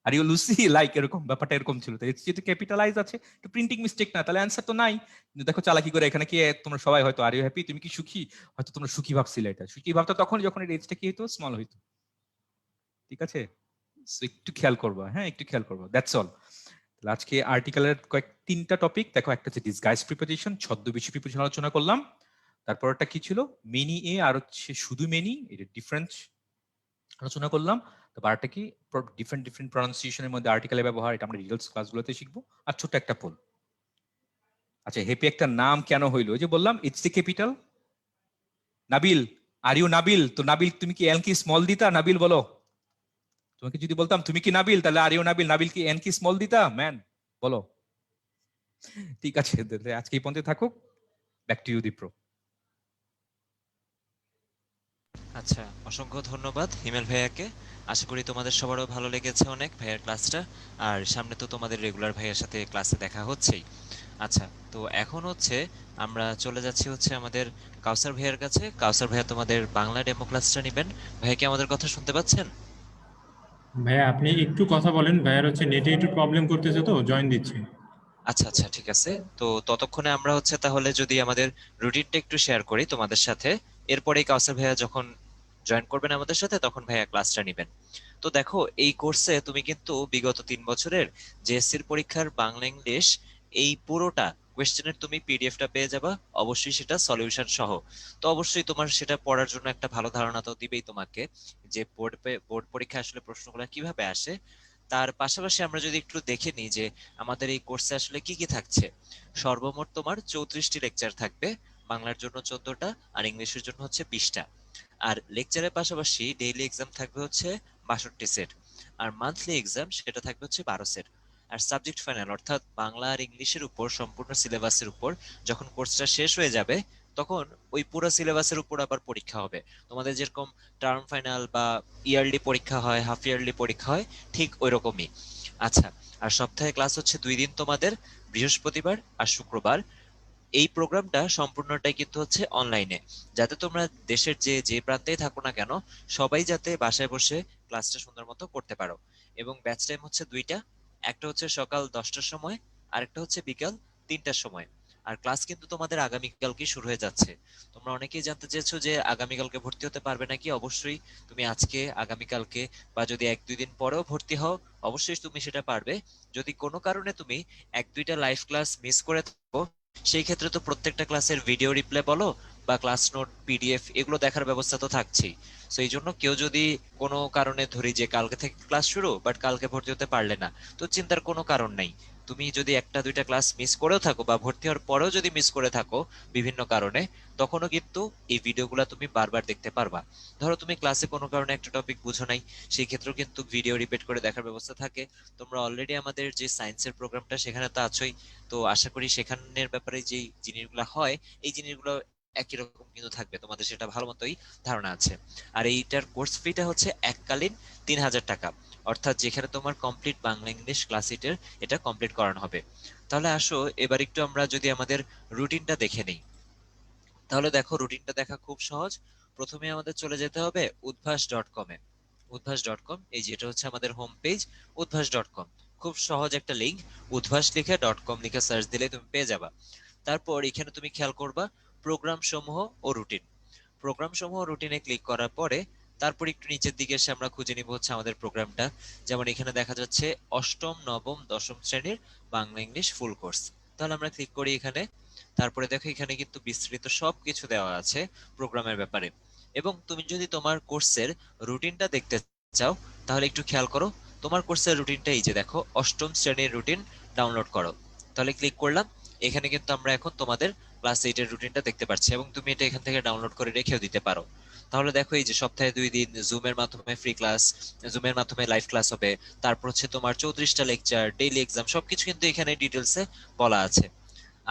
are you Lucy, like এরকম ব্যাপারটা এরকম ছিল। তো এইচ যেহেতু ক্যাপিটালাইজ আছে, তো প্রিন্টিং মিস্টেক না, তাহলে অ্যান্সার তো নাই। কিন্তু দেখো চালাকি করে এখানে কি তোমরা সবাই হয়তো আর ইউ হ্যাপি, তুমি কি সুখী, হয়তো তোমরা সুখী ভাবছিলে। এটা সুখী ভাবতো তখন যখন এর এইচটা কি হইতো? স্মল হইতো। ঠিক আছে? So একটু খেয়াল করবা, হ্যাঁ একটু খেয়াল করবা, দ্যাটস অল। আজকে আর্টিকেলের তিনটা টপিক দেখো, একটা হচ্ছে ডিসগাইজ প্রিপোজিশন, ছদ্মবেশী প্রিপোজিশন আলোচনা করলাম। তারপরটা কি ছিল? মেনি এ আর হচ্ছে শুধু মেনি, এটা ডিফারেন্স আলোচনা করলাম। তারপর আরেকটা কি, ডিফারেন্ট ডিফারেন্ট প্রনাউন্সিয়েশনের মধ্যে আর্টিকেলের ব্যবহার, এটা আমরা ডিটেলস ক্লাসগুলোতে শিখবো। আর ছোট্ট একটা পোল। আচ্ছা, হ্যাপি একটা নাম কেন হইলো? ওই যে বললাম it's the capital. Nabil, are you Nabil, তো নাবিল তুমি কি এন কি স্মল দিতা? নাবিল বলো। তোমাকে যদি বলতাম তুমি কি নাবিল, তাহলে আর ইউ নাবিল, নাবিল কি এন কি স্মল দিতা? ম্যান বলো। ঠিক আছে, আজকে এই পর্যন্ত থাকুক। Back to you Dipro. আচ্ছা, অসংখ্য ধন্যবাদ হিমেল ভাইয়াকে। আশা করি তোমাদের সবারও ভালো লেগেছে অনেক ভাইয়ার ক্লাসটা। আর সামনে তো তোমাদের রেগুলার ভাইয়ার সাথে ক্লাসে দেখা হচ্ছেই। আচ্ছা, তো এখন হচ্ছে আমরা চলে যাচ্ছি হচ্ছে আমাদের কাউসার ভাইয়ার কাছে। কাউসার ভাইয়া তোমাদের বাংলা ডেমো ক্লাসটা নেবেন। ভাইয়া কি আমাদের কথা শুনতে পাচ্ছেন? ভাইয়া আপনি একটু কথা বলেন, ভাইয়ার হচ্ছে নেটে একটু প্রবলেম করতেছে, তো জয়েন দিচ্ছি। আচ্ছা আচ্ছা, ঠিক আছে। তো ততক্ষণে আমরা হচ্ছে তাহলে যদি আমাদের রুটিনটা একটু শেয়ার করি তোমাদের সাথে। এরপরেই কাউসার ভাইয়া যখন জয়েন করবেন আমাদের সাথে তখন ভাইয়া ক্লাসটা নেবেন। তো দেখো, এই কোর্সে তুমি কিন্তু বিগত 3 বছরের জেএসসির পরীক্ষার বাংলা ইংলিশ এই পুরোটা কোয়েশ্চেনের তুমি পিডিএফটা পেয়ে যাবা, অবশ্যই সেটা সলিউশন সহ। তো অবশ্যই তোমার সেটা পড়ার জন্য একটা ভালো ধারণা তো দিবেই তোমাকে, যে বোর্ড পরীক্ষা আসলে প্রশ্নগুলো কিভাবে আসে। তার পাশাপাশি আমরা যদি একটু দেখে নিই যে আমাদের এই কোর্সে আসলে কি কি থাকছে। সর্বমোট তোমার 34টি লেকচার থাকবে, বাংলার জন্য 14টা আর ইংলিশের জন্য হচ্ছে 20টা। আর লেকচারের পাশাপাশি ডেইলি এক্সাম থাকবে হচ্ছে 62 সেট, আর মান্থলি এক্সাম সেটা থাকবে হচ্ছে 12 সেট। আর সাবজেক্ট ফাইনাল অর্থাৎ বাংলা আর ইংলিশের উপর সম্পূর্ণ সিলেবাসের উপর যখন কোর্সটা শেষ হয়ে যাবে, তখন ওই পুরো সিলেবাসের উপর আবার পরীক্ষা হবে। তোমাদের যেরকম টার্ম ফাইনাল বা ইয়ারলি পরীক্ষা হয়, হাফ ইয়ারলি পরীক্ষা হয়, ঠিক ওই রকমই। আচ্ছা, আর সপ্তাহে ক্লাস হচ্ছে 2 দিন তোমাদের, বৃহস্পতিবার আর শুক্রবার। এই প্রোগ্রামটা সম্পূর্ণটাই কিন্তু হচ্ছে অনলাইনে, যাতে তোমরা দেশের যে যে প্রান্তেই থাকো না কেন, সবাই যাতে বাসায় বসে ক্লাসটা সুন্দর মতো করতে পারো। এবং ব্যাচ টাইম হচ্ছে দুইটা, একটা হচ্ছে সকাল 10টার সময়, আরেকটা হচ্ছে বিকাল 3টার সময়। আর ক্লাস কিন্তু তোমাদের আগামীকালকে শুরু হয়ে যাচ্ছে। তোমরা অনেকেই জানতে চেয়েছো যে আগামীকালকে ভর্তি হতে পারবে নাকি। অবশ্যই তুমি আজকে, আগামীকালকে বা যদি 1-2 দিন পরেও ভর্তি হও, অবশ্যই তুমি সেটা পারবে। যদি কোনো কারণে তুমি 1-2টা লাইভ ক্লাস মিস করে থাকো, সেই ক্ষেত্রে তো প্রত্যেকটা ক্লাসের ভিডিও রিপ্লে বলো বা ক্লাস নোট পিডিএফ এগুলো দেখার ব্যবস্থা তো থাকছেই। তো এই জন্য কেউ যদি কোনো কারণে ধরি যে কালকে থেকে ক্লাস শুরু বাট কালকে ভর্তি হতে পারলে না, তো চিন্তার কোনো কারণ নাই। তুমি যদি 1-2টা ক্লাস মিস করেও থাকো বা ভর্তি হওয়ার পরেও যদি মিস করে থাকো বিভিন্ন কারণে, তখনও কিন্তু এই ভিডিওগুলো তুমি বারবার দেখতে পারবা। ধরো তুমি ক্লাসে কোনো কারণে একটা টপিক বুঝো নাই, সেই ক্ষেত্রেও কিন্তু ভিডিও রিপিট করে দেখার ব্যবস্থা থাকে। তোমরা অলরেডি আমাদের যে সায়েন্সের প্রোগ্রামটা সেখানে তো আছোই। তো আশা করি সেখানের ব্যাপারে যে জিনিসগুলো হয়, এই জিনিসগুলো একই রকম কিন্তু থাকবে, তোমাদের সেটা ভালো মতোই ধারণা আছে। আর এইটার কোর্স ফিটা হচ্ছে এককালীন 3,000 টাকা, অর্থাৎ যেখানে তোমার কমপ্লিট বাংলা ইংলিশ ক্লাস এইটের এটা কমপ্লিট করানো হবে। তাহলে আসো এবার একটু আমরা যদি আমাদের রুটিনটা দেখে নিই, তাহলে দেখো রুটিনটা দেখা খুব সহজ। প্রথমে আমাদের চলে যেতে হবে udbhas.com-এ। udbhas.com, এই যেটা হচ্ছে আমাদের হোম পেজ, udbhas.com। খুব সহজ একটা লিংক, উদ্ভাস লিখে .com লিখে সার্চ দিলে তুমি পেয়ে যাবা। তারপর এখানে তুমি খেয়াল করবা প্রোগ্রাম সমূহ ও রুটিন। প্রোগ্রাম সমূহ রুটিনে ক্লিক করার পরে তারপর একটু নিচের দিকে এসে আমরা খুঁজে নিব হচ্ছে আমাদের প্রোগ্রামটা। যেমন এখানে দেখা যাচ্ছে অষ্টম, নবম, দশম শ্রেণীর বাংলা ইংলিশ ফুল কোর্স। তাহলে আমরা ক্লিক করি এখানে। তারপরে দেখো এখানে কিন্তু বিস্তৃত সবকিছু দেওয়া আছে প্রোগ্রামের ব্যাপারে। এবং তুমি যদি তোমার কোর্সের রুটিনটা দেখতে চাও তাহলে একটু খেয়াল করো, তোমার কোর্সের রুটিনটা এই যে দেখো, অষ্টম শ্রেণীর রুটিন ডাউনলোড করো। তাহলে ক্লিক করলাম, এখানে কিন্তু আমরা এখন তোমাদের ক্লাস 8 এর রুটিনটা দেখতে পাচ্ছি, এবং তুমি এটা এখান থেকে ডাউনলোড করে রেখেও দিতে পারো। তাহলে দেখো এই যে সপ্তাহে 2 দিন জুমের মাধ্যমে ফ্রি ক্লাস, জুমের মাধ্যমে লাইভ ক্লাস হবে, তারপর হচ্ছে তোমার 34টা লেকচার, ডেইলি এক্সাম, সবকিছু কিন্তু এখানে ডিটেলসে বলা আছে।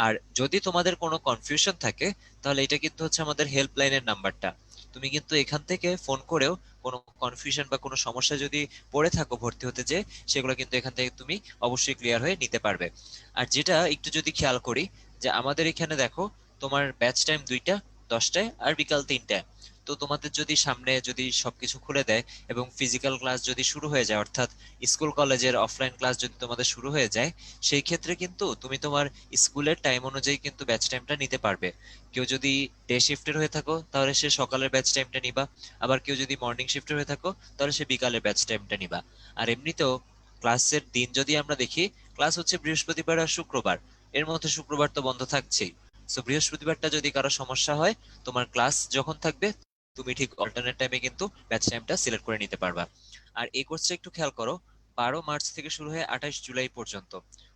আর যদি তোমাদের কোনো কনফিউশন থাকে তাহলে এটা কিন্তু হচ্ছে আমাদের হেল্পলাইনের নাম্বারটা, তুমি কিন্তু এখান থেকে ফোন করেও কোনো কনফিউশন বা কোনো সমস্যা যদি পড়ে থাকো ভর্তি হতে, যে সেগুলো কিন্তু এখান থেকে তুমি অবশ্যই ক্লিয়ার হয়ে নিতে পারবে। আর যেটা একটু যদি খেয়াল করি, যে আমাদের এখানে দেখো তোমার ব্যাচ টাইম 2টা, 10টায় আর বিকাল 3টায়। তো তোমাদের যদি সামনে যদি সবকিছু খুলে দেয় এবং ফিজিক্যাল ক্লাস যদি শুরু হয়ে যায়, অর্থাৎ স্কুল কলেজের অফলাইন ক্লাস যদি তোমাদের শুরু হয়ে যায়, সেই ক্ষেত্রে কিন্তু তুমি তোমার স্কুলের টাইম অনুযায়ী কিন্তু ব্যাচ টাইমটা নিতে পারবে। কেউ যদি ডে শিফটের হয়ে থাকো তাহলে সে সকালের ব্যাচ টাইমটা নিবা, আবার কেউ যদি মর্নিং শিফটের হয়ে থাকো তাহলে সে বিকালের ব্যাচ টাইমটা নিবা। আর এমনিতেও ক্লাসের দিন যদি আমরা দেখি, ক্লাস হচ্ছে বৃহস্পতিবার আর শুক্রবার, এর মধ্যে শুক্রবার তো বন্ধ থাকছেই। সো বৃহস্পতিবারটা যদি কারো সমস্যা হয়, তোমার ক্লাস যখন থাকবে তুমি ঠিক অল্টারনেট টাইমে কিন্তু ব্যাচ টাইমটা সিলেক্ট করে নিতে পারবা। আর এই কোর্সটা একটু খেয়াল করো, 12 মার্চ থেকে শুরু হয়ে 28 জুলাই পর্যন্ত,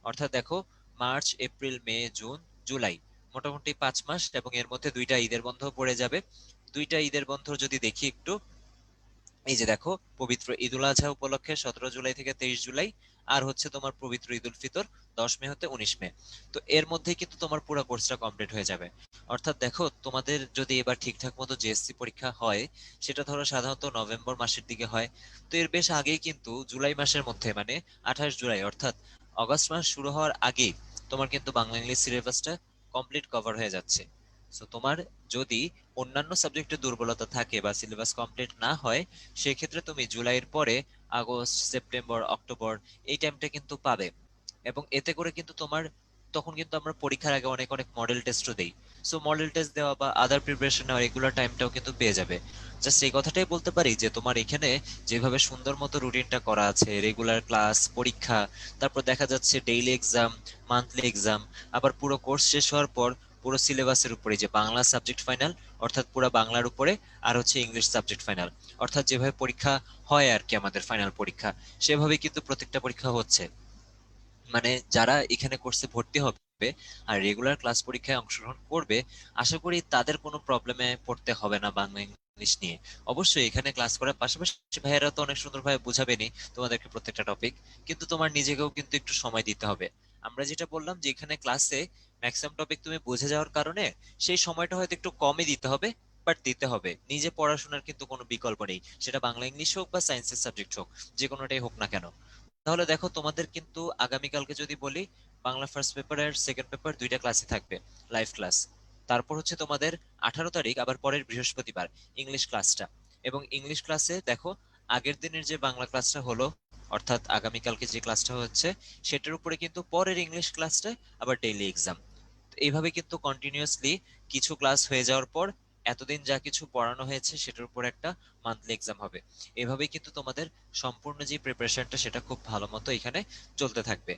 অর্থাৎ দেখো মার্চ, এপ্রিল, মে, জুন, জুলাই, মোটামুটি 5 মাস, এবং এর মধ্যে 2টা ঈদের বন্ধ পড়ে যাবে। 2টা ঈদের বন্ধ যদি দেখি একটু, এই যে দেখো পবিত্র ঈদুল আজহা উপলক্ষে 17 জুলাই থেকে 23 জুলাই, আর হচ্ছে তোমার পবিত্র ঈদুল ফিতর 10 মে হতে 19 মে। তো এর মধ্যেই কিন্তু তোমার পুরো কোর্সটা কমপ্লিট হয়ে যাবে। অর্থাৎ দেখো তোমাদের যদি এবার ঠিকঠাক মতো জিএসসি পরীক্ষা হয়, সেটা ধরো সাধারণত নভেম্বর মাসের দিকে হয়, তো এর বেশ আগেই কিন্তু জুলাই মাসের মধ্যে, মানে 28 জুলাই, অর্থাৎ অগস্ট মাস শুরু হওয়ার আগেই তোমার কিন্তু বাংলা ইংলিশ সিলেবাসটা কমপ্লিট কভার হয়ে যাচ্ছে। সো তোমার যদি অন্যান্য সাবজেক্টে দুর্বলতা থাকে বা সিলেবাস কমপ্লিট না হয়, সেক্ষেত্রে তুমি জুলাইয়ের পরে আগস্ট, সেপ্টেম্বর, অক্টোবর এই টাইমটা কিন্তু পাবে। এবং এতে করে কিন্তু তোমার তখন কিন্তু আমরা পরীক্ষার আগে অনেক অনেক মডেল টেস্টও দেই। সো মডেল টেস্ট দেওয়া বা আদার প্রিপারেশন নেওয়া রেগুলার টাইমটাও কিন্তু পেয়ে যাবে। জাস্ট এই কথাটাই বলতে পারি যে তোমার এখানে যেভাবে সুন্দর মতো রুটিনটা করা আছে, রেগুলার ক্লাস, পরীক্ষা, তারপর দেখা যাচ্ছে ডেইলি এক্সাম, মান্থলি এক্সাম, আবার পুরো কোর্স শেষ হওয়ার পর পুরো সিলেবাসের উপরে যে বাংলা সাবজেক্ট ফাইনাল, অর্থাৎ পুরো বাংলার উপরে, আর হচ্ছে ইংলিশ সাবজেক্ট ফাইনাল, অর্থাৎ যেভাবে পরীক্ষা হয় আর কি আমাদের ফাইনাল পরীক্ষা, সেভাবেই কিন্তু প্রত্যেকটা পরীক্ষা হচ্ছে। মানে যারা এখানে কোর্সে ভর্তি হবে আর রেগুলার ক্লাস পরীক্ষায় অংশগ্রহণ করবে, আশা করি তাদের কোনো প্রবলেমে পড়তে হবে না বাংলা ইংলিশ নিয়ে। অবশ্যই এখানে ক্লাস করার পাশাপাশি ভাইয়েরা তো অনেক সুন্দরভাবে বুঝাবেনি তোমাদেরকে প্রত্যেকটা টপিক, কিন্তু তোমার নিজেকেও কিন্তু একটু সময় দিতে হবে। আমরা যেটা বললাম যে এখানে ক্লাসে ম্যাক্সিমাম টপিক তুমি বুঝে যাওয়ার কারণে সেই সময়টা হয়তো একটু কমই দিতে হবে, বাট দিতে হবে। নিজে পড়াশোনার কিন্তু কোনো বিকল্প নেই, সেটা বাংলা ইংলিশ হোক বা সায়েন্সের সাবজেক্ট হোক, যে কোনোটাই হোক না কেন। তাহলে দেখো তোমাদের কিন্তু আগামীকালকে যদি বলি, বাংলা ফার্স্ট পেপার আর সেকেন্ড পেপার 2টা ক্লাসই থাকবে, লাইভ ক্লাস। তারপর হচ্ছে তোমাদের 18 তারিখ আবার পরের বৃহস্পতিবার ইংলিশ ক্লাসটা। এবং ইংলিশ ক্লাসে দেখো আগের দিনের যে বাংলা ক্লাসটা হলো, অর্থাৎ আগামীকালকে যে ক্লাসটা হচ্ছে, সেটার উপরে কিন্তু পরের ইংলিশ ক্লাসটা আবার ডেইলি এক্সাম। এইভাবে কিন্তু কন্টিনিউয়াসলি কিছু ক্লাস হয়ে যাওয়ার পর এতদিন যা কিছু পড়ানো হয়েছে সেটার উপর একটা মান্থলি এক্সাম হবে। এভাবেই কিন্তু তোমাদের সম্পূর্ণ যে প্রিপারেশনটা সেটা খুব ভালো মতো এখানে চলতে থাকবে।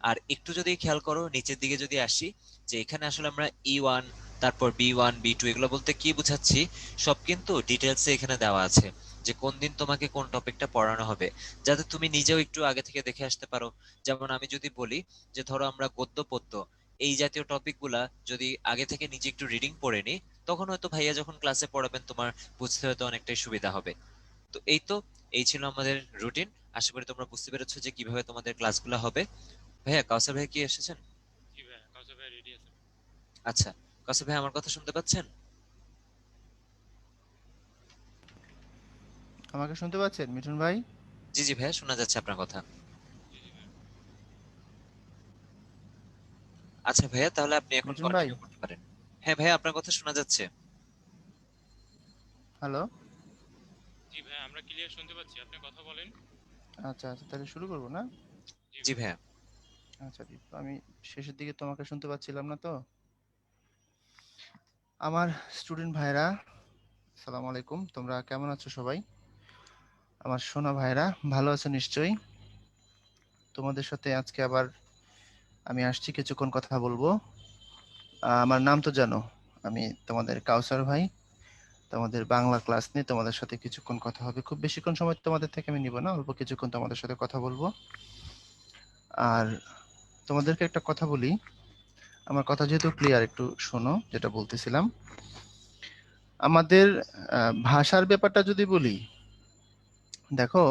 আর একটু যদি খেয়াল করো নিচের দিকে যদি আসি, যে এখানে আসলে আমরা E1, তারপর B1, B2 এগুলো বলতে কি বুঝাচ্ছি, সব কিন্তু ডিটেলসে এখানে দেওয়া আছে, যে কোন দিন তোমাকে কোন টপিকটা পড়ানো হবে, যাতে তুমি নিজেও একটু আগে থেকে দেখে আসতে পারো। যেমন আমি যদি বলি যে ধরো আমরা গদ্য পদ্য এই জাতীয় টপিক গুলা যদি আগে থেকে নিজে একটু রিডিং পড়ে নি, তখন হয়তো ভাইয়া যখন ক্লাসে পড়াবেন তোমার বুঝতে হয়তো অনেকটাই সুবিধা হবে। তো এই তো, এই ছিল আমাদের রুটিন। আশা করি তোমরা বুঝতে পেরেছো যে কিভাবে তোমাদের ক্লাসগুলো হবে। ভাইয়া, কাউসার ভাই কি এসেছেন? জি ভাইয়া, কাউসার ভাই রেডি আছে। আচ্ছা, কাউসার ভাই আমার কথা শুনতে পাচ্ছেন? আমাকে শুনতে পাচ্ছেন মিঠুন ভাই? জি জি ভাইয়া, শোনা যাচ্ছে আপনার কথা। আচ্ছা ভাইয়া, তাহলে আপনি এখন মিঠুন ভাই, কন্টিনিউ করতে পারেন। হ্যাঁ ভাইয়া, আপনার কথা শোনা যাচ্ছে। হ্যালো। জি ভাই, আমরা ক্লিয়ার শুনতে পাচ্ছি, আপনি কথা বলেন। আচ্ছা আচ্ছা, তাহলে শুরু করবো না? জি জি ভাই। ভাইয়া। আচ্ছা দীপ, আমি শেষের দিকে তোমাকে শুনতে পাচ্ছিলাম না তো। আমার স্টুডেন্ট ভাইরা, আসসালামু আলাইকুম। তোমরা কেমন আছো সবাই? আমার সোনা ভাইরা ভালো আছো নিশ্চয়ই? তোমাদের সাথে আজকে আবার আমি আসছি, কিছুক্ষণ কথা বলবো। আমার নাম তো জানো, আমি তোমাদের কাউসার ভাই। তোমাদের বাংলা ক্লাস নিয়ে তোমাদের সাথে কিছুক্ষণ কথা হবে, খুব বেশিক্ষণ সময় তোমাদের থেকে আমি নিব না, অল্প কিছুক্ষণ তোমাদের সাথে কথা বলবো। আর তোমাদেরকে একটা কথা বলি, আমার কথা যেহেতু ক্লিয়ার, একটু শোনো যেটা বলতেছিলাম। আমাদের ভাষার ব্যাপারটা যদি বলি, দেখো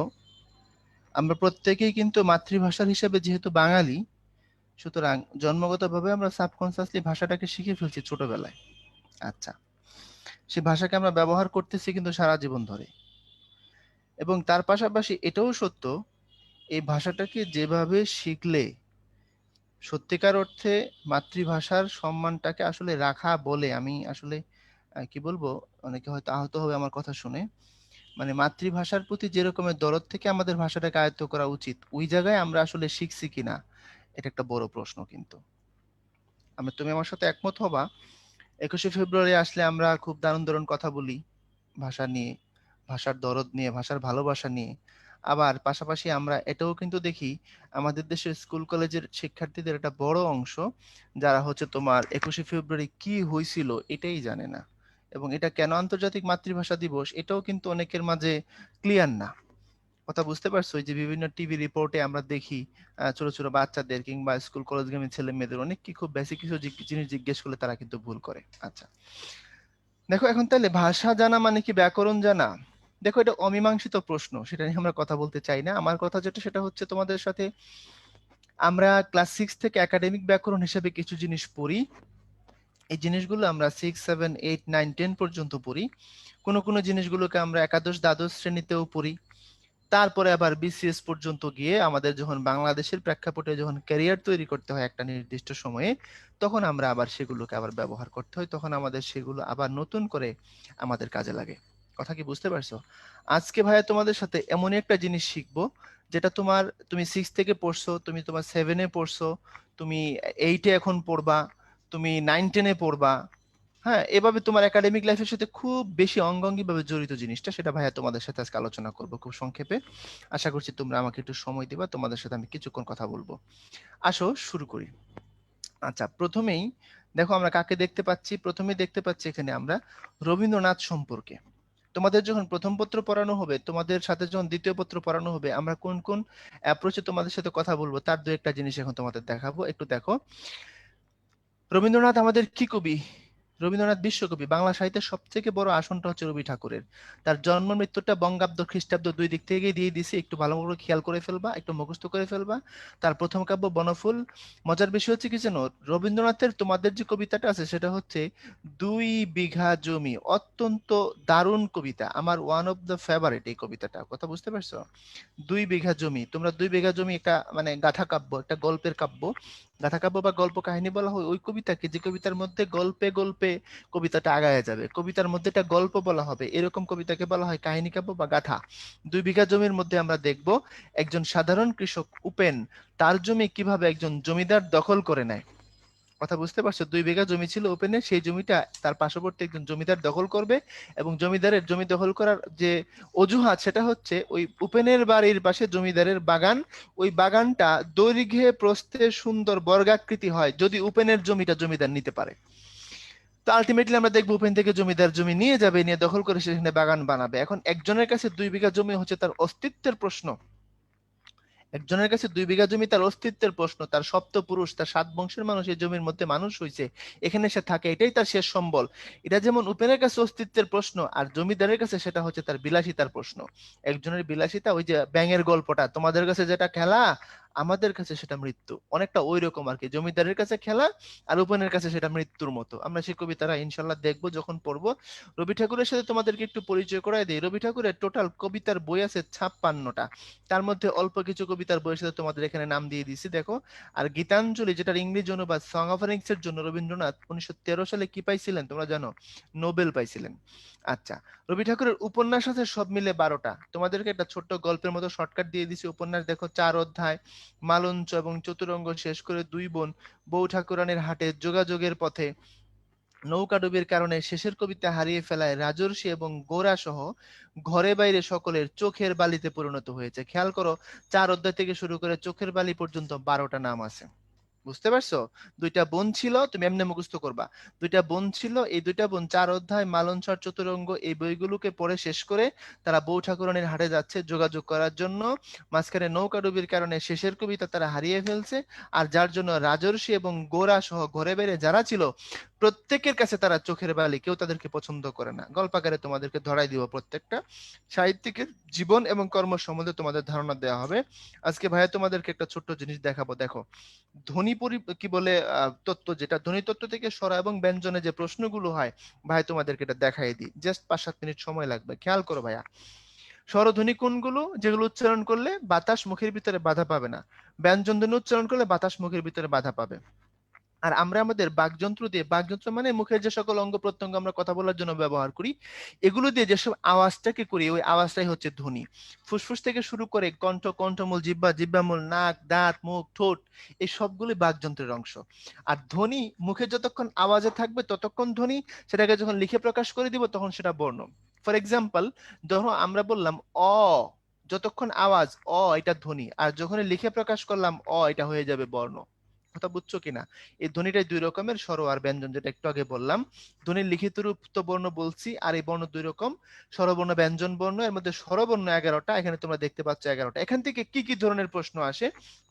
আমরা প্রত্যেকেই কিন্তু মাতৃভাষার হিসেবে যেহেতু বাঙালি, সুতরাং জন্মগতভাবে আমরা সাবকনসিয়াসলি ভাষাটাকে শিখে ফেলছি ছোটবেলায়। আচ্ছা, সেই ভাষাকে আমরা ব্যবহার করতেছি কিন্তু সারা জীবন ধরে। এবং তার পাশাপাশি এটাও সত্য, এই ভাষাটাকে যেভাবে শিখলে সত্যিকার অর্থে মাতৃভাষার সম্মানটাকে আসলে রাখা বলে, আমি আসলে কি বলবো, অনেকে হয়তো আহত হবে আমার কথা শুনে। মানে মাতৃভাষার প্রতি যে রকমের দরদ থেকে আমাদের ভাষাটাকে আয়ত্ত করা উচিত, ওই জায়গায় আমরা আসলে শিখছি কিনা, এটা একটা বড় প্রশ্ন। কিন্তু তুমি আমার সাথে একমত হবা, 21শে ফেব্রুয়ারি আসলে আমরা খুব দারুণ দারুণ কথা বলি ভাষা নিয়ে, ভাষার দরদ নিয়ে, ভাষার ভালোবাসা নিয়ে। আবার পাশাপাশি আমরা এটাও কিন্তু দেখি, আমাদের দেশের স্কুল কলেজের শিক্ষার্থীদের একটা বড় অংশ যারা হচ্ছে তোমার 21শে ফেব্রুয়ারি কি হয়েছিল এটাই জানে না, এবং এটা কেন আন্তর্জাতিক মাতৃভাষা দিবস এটাও কিন্তু অনেকের মাঝে ক্লিয়ার না। কথা বুঝতে পারছো? এই যে বিভিন্ন টিভি রিপোর্টে আমরা দেখি ছোট ছোট বাচ্চাদের কিংবা স্কুল কলেজগামী ছেলে মেয়েদের অনেক কি খুব বেসিক কিছু জিনিস জিজ্ঞেস করলে তারা কিন্তু ভুল করে। আচ্ছা, দেখো এখন তাহলে ভাষা জানা মানে কি ব্যাকরণ জানা? দেখো এটা অমীমাংসিত প্রশ্ন, সেটা নিয়ে আমরা কথা বলতে চাই না। আমার কথা যেটা সেটা হচ্ছে, তোমাদের সাথে আমরা ক্লাস 6 থেকে একাডেমিক ব্যাকরণ হিসেবে কিছু জিনিস পড়ি। এই জিনিসগুলো আমরা 6, 7, 8, 9, 10 পর্যন্ত পড়ি। কোনো কোনো জিনিসগুলোকে আমরা একাদশ দ্বাদশ শ্রেণীতেও পড়ি। তারপরে আবার বিসিএস পর্যন্ত গিয়ে আমাদের যখন বাংলাদেশের প্রেক্ষাপটে যখন ক্যারিয়ার তৈরি করতে হয় একটা নির্দিষ্ট সময়ে, তখন আমরা আবার সেগুলোকে আবার ব্যবহার করতে হয়, তখন আমাদের সেগুলো আবার নতুন করে আমাদের কাজে লাগে। কথা কি বুঝতে পারছো? আজকে ভাইয়া তোমাদের সাথে এমনই একটা জিনিস শিখবো, যেটা তুমি 6 থেকে পড়ছো, তুমি তোমার 7-এ পড়ছো, তুমি 8-এ এখন পড়বা, তুমি 9-10-এ পড়বা। হ্যাঁ, এভাবে তোমার একাডেমিক লাইফের সাথে খুব বেশি অঙ্গাঙ্গি ভাবে জড়িত জিনিসটা, সেটা ভাইয়া তোমাদের সাথে আজকে আলোচনা করবো খুব সংক্ষেপে। আশা করছি তোমরা আমাকে একটু সময় দিবা, তোমাদের সাথে আমি কিছুক্ষণ কথা বলবো। আসো শুরু করি। আচ্ছা, প্রথমেই দেখো আমরা কাকে দেখতে পাচ্ছি। প্রথমেই দেখতে পাচ্ছি এখানে আমরা রবীন্দ্রনাথ সম্পর্কে। তোমাদের যখন প্রথম পত্র পড়ানো হবে, তোমাদের সাথে যখন দ্বিতীয় পত্র পড়ানো হবে, আমরা কোন কোন অ্যাপ্রোচে তোমাদের সাথে কথা বলবো তার দু একটা জিনিস এখন তোমাদের দেখাবো। একটু দেখো, রবীন্দ্রনাথ আমাদের কি কবি? রবীন্দ্রনাথ বিশ্বকবি। বাংলা সাহিত্যের সবথেকে বড় আসনটা হচ্ছে রবি ঠাকুরের। তার জন্ম মৃত্যুটা বঙ্গাব্দ খ্রিস্টাব্দ দুই দিক থেকেই দিয়ে দিছি, একটু ভালো করে খেয়াল করে ফেলবা, একটু মুখস্থ করে ফেলবা। তার প্রথম কাব্য বনফুল। মজার বিষয় হচ্ছে কি জানো, রবীন্দ্রনাথের তোমাদের যে কবিতাটা আছে সেটা হচ্ছে 2 বিঘা জমি, অত্যন্ত দারুণ কবিতা, আমার ওয়ান অফ দ্য ফেভারিট এই কবিতাটা। কথা বুঝতে পারছো? 2 বিঘা জমি, তোমরা 2 বিঘা জমি একটা মানে গাথা কাব্য, একটা গল্পের কাব্য। গাথা কাব্য বা গল্প কাহিনী বলা হয় ওই কবিতাকে যে কবিতার মধ্যে গল্পে গল্পে কবিতাটা আগায় যাবে, কবিতার মধ্যে একটা গল্প বলা হবে, এরকম কবিতাকে বলা হয় কাহিনী কাব্য বা গাথা। 2 বিঘা জমির মধ্যে আমরা দেখব একজন সাধারণ কৃষক উপেন তার জমি কিভাবে একজন জমিদার দখল করে নেয়। কথা বুঝতে পারছো? 2 বিঘা জমি ছিল ওপেনে, সেই জমিটা তার পার্শ্ববর্তী একজন জমিদার দখল করবে, এবং জমিদারের জমি দখল করার যে অজুহাত সেটা হচ্ছে ওই উপেনের বাড়ির পাশে জমিদারের বাগান, ওই বাগানটা দৈর্ঘ্যে প্রস্থে সুন্দর বর্গাকৃতি হয় যদি উপেনের জমিটা জমিদার নিতে পারে। তো আলটিমেটলি আমরা দেখবো উপেন থেকে জমিদার জমি নিয়ে যাবে, নিয়ে দখল করে সেখানে বাগান বানাবে। এখন একজনের কাছে 2 বিঘা জমি হচ্ছে তার অস্তিত্বের প্রশ্ন, একজনের কাছে 2 বিঘা জমি তার অস্তিত্বের প্রশ্ন, তার সপ্তপুরুষ, তার 7 বংশের মানুষ এই জমির মধ্যে মানুষ হয়েছে, এখানে সে থাকে, এটাই তার শেষ সম্বল। এটা যেমন উপেনের কাছে অস্তিত্বের প্রশ্ন, আর জমিদারের কাছে সেটা হচ্ছে তার বিলাসিতার প্রশ্ন। একজনের বিলাসিতা, ওই যে ব্যাঙের গল্পটা তোমাদের কাছে যেটা খেলা, আমাদের কাছে সেটা মৃত্যু। অনেকটা ওই রকম আর কি, জমিদারের কাছে খেলা আর উপেনের কাছে সেটা মৃত্যুর মতো। আমরা সেই কবিতাটা ইনশাল্লাহ দেখবো যখন পড়বো। রবি ঠাকুরের সাথে তোমাদেরকে একটু পরিচয় করাই দিই। রবি ঠাকুরের টোটাল কবিতার বই আছে 56টা, তার মধ্যে অল্প কিছু কবিতার বইয়ের সাথে তোমাদের এখানে নাম দিয়ে দিছি দেখো। আর গীতাঞ্জলি, যেটার ইংরেজি অনুবাদ সং অফ ফিলিংস এর জন্য রবীন্দ্রনাথ 1913 সালে কি পাইছিলেন তোমরা জানো? নোবেল পাইছিলেন। আচ্ছা, রবি ঠাকুরের উপন্যাস আছে সব মিলে 12টা। তোমাদেরকে একটা ছোট্ট গল্পের মতো শর্টকাট দিয়ে দিছি। উপন্যাস দেখো 4 অধ্যায়। মালঞ্চ এবং চতুরঙ্গ শেষ করে 2 বোন বউ ঠাকুরানীর হাটে যোগাযোগের পথে নৌকাডুবির কারণে শেষের কবিতা হারিয়ে ফেলায় রাজর্ষি এবং গোরা সহ ঘরে বাইরে সকলের চোখের বালিতে পরিণত হয়েছে। খেয়াল করো, 4 অধ্যায় থেকে শুরু করে চোখের বালি পর্যন্ত 12টা নাম আছে। বুঝতে পারছো? 2টা বোন ছিল, তুমি এমনি মুখস্থ করবা। 2টা বোন ছিল, এই 2টা বোন 4 অধ্যায় মালঞ্চর চতুরঙ্গ এই বইগুলোকে পড়ে শেষ করে তারা বউ ঠাকুরানীর হাটে যাচ্ছে যোগাযোগ করার জন্য। মাঝখানে নৌকাডুবির কারণে শেষের কবিতা তারা হারিয়ে ফেলছে, আর যার জন্য রাজর্ষি এবং গোরা সহ ঘরে বাইরে যারা ছিল প্রত্যেকের কাছে তারা চোখের বালি, কেউ তাদেরকে পছন্দ করে না। গল্পাকারে তোমাদেরকে ধরাই দিব, প্রত্যেকটা সাহিত্যিকের জীবন এবং কর্ম সম্বন্ধে তোমাদের ধারণা দেওয়া হবে। আজকে ভাইয়া তোমাদেরকে একটা ছোট্ট জিনিস দেখাবো। দেখো, ধ্বনি কি বলে তত্ত্ব, যেটা ধ্বনি তত্ত্ব থেকে স্বর এবং ব্যঞ্জনে যে প্রশ্নগুলো হয়, ভাই তোমাদেরকে এটা দেখাই দিই, জাস্ট 5-7 মিনিট সময় লাগবে। খেয়াল করো ভাইয়া, স্বরধ্বনি কোনগুলো? যেগুলো উচ্চারণ করলে বাতাস মুখের ভিতরে বাধা পাবে না। ব্যঞ্জন ধ্বনি উচ্চারণ করলে বাতাস মুখের ভিতরে বাধা পাবে। আর আমরা আমাদের বাকযন্ত্র দিয়ে, বাকযন্ত্র মানে মুখের যে সকল অঙ্গ প্রত্যঙ্গ আমরা কথা বলার জন্য ব্যবহার করি, এগুলো দিয়ে যেসব আওয়াজটাকে করি ওই আওয়াজটাই হচ্ছে ধ্বনি। ফুসফুস থেকে শুরু করে কণ্ঠ, কণ্ঠমূল, জিহ্বা, জিহ্বামূল, নাক, দাঁত, মুখ, ঠোঁট, এই সবগুলো বাকযন্ত্রের অংশ। আর ধ্বনি মুখে যতক্ষণ আওয়াজে থাকবে ততক্ষণ ধ্বনি, সেটাকে যখন লিখে প্রকাশ করে দিব তখন সেটা বর্ণ। ফর এক্সাম্পল, ধরো আমরা বললাম অ, যতক্ষণ আওয়াজ অ এটা ধ্বনি, আর যখন লিখে প্রকাশ করলাম অ, এটা হয়ে যাবে বর্ণ। কথা বুঝছো কিনা? এই ধ্বনিটাই 2 রকমের, স্বর আর ব্যঞ্জন, যেটা একটু আগে বললাম। ধ্বনির লিখিত রূপ তো বর্ণ বলছি, আর এই বর্ণ 2 রকম, স্বরবর্ণ, ব্যঞ্জন বর্ণ। এর মধ্যে স্বরবর্ণ 11টা, এখানে তোমরা দেখতে পাচ্ছ 11টা। এখান থেকে কি কি ধরনের প্রশ্ন আসে?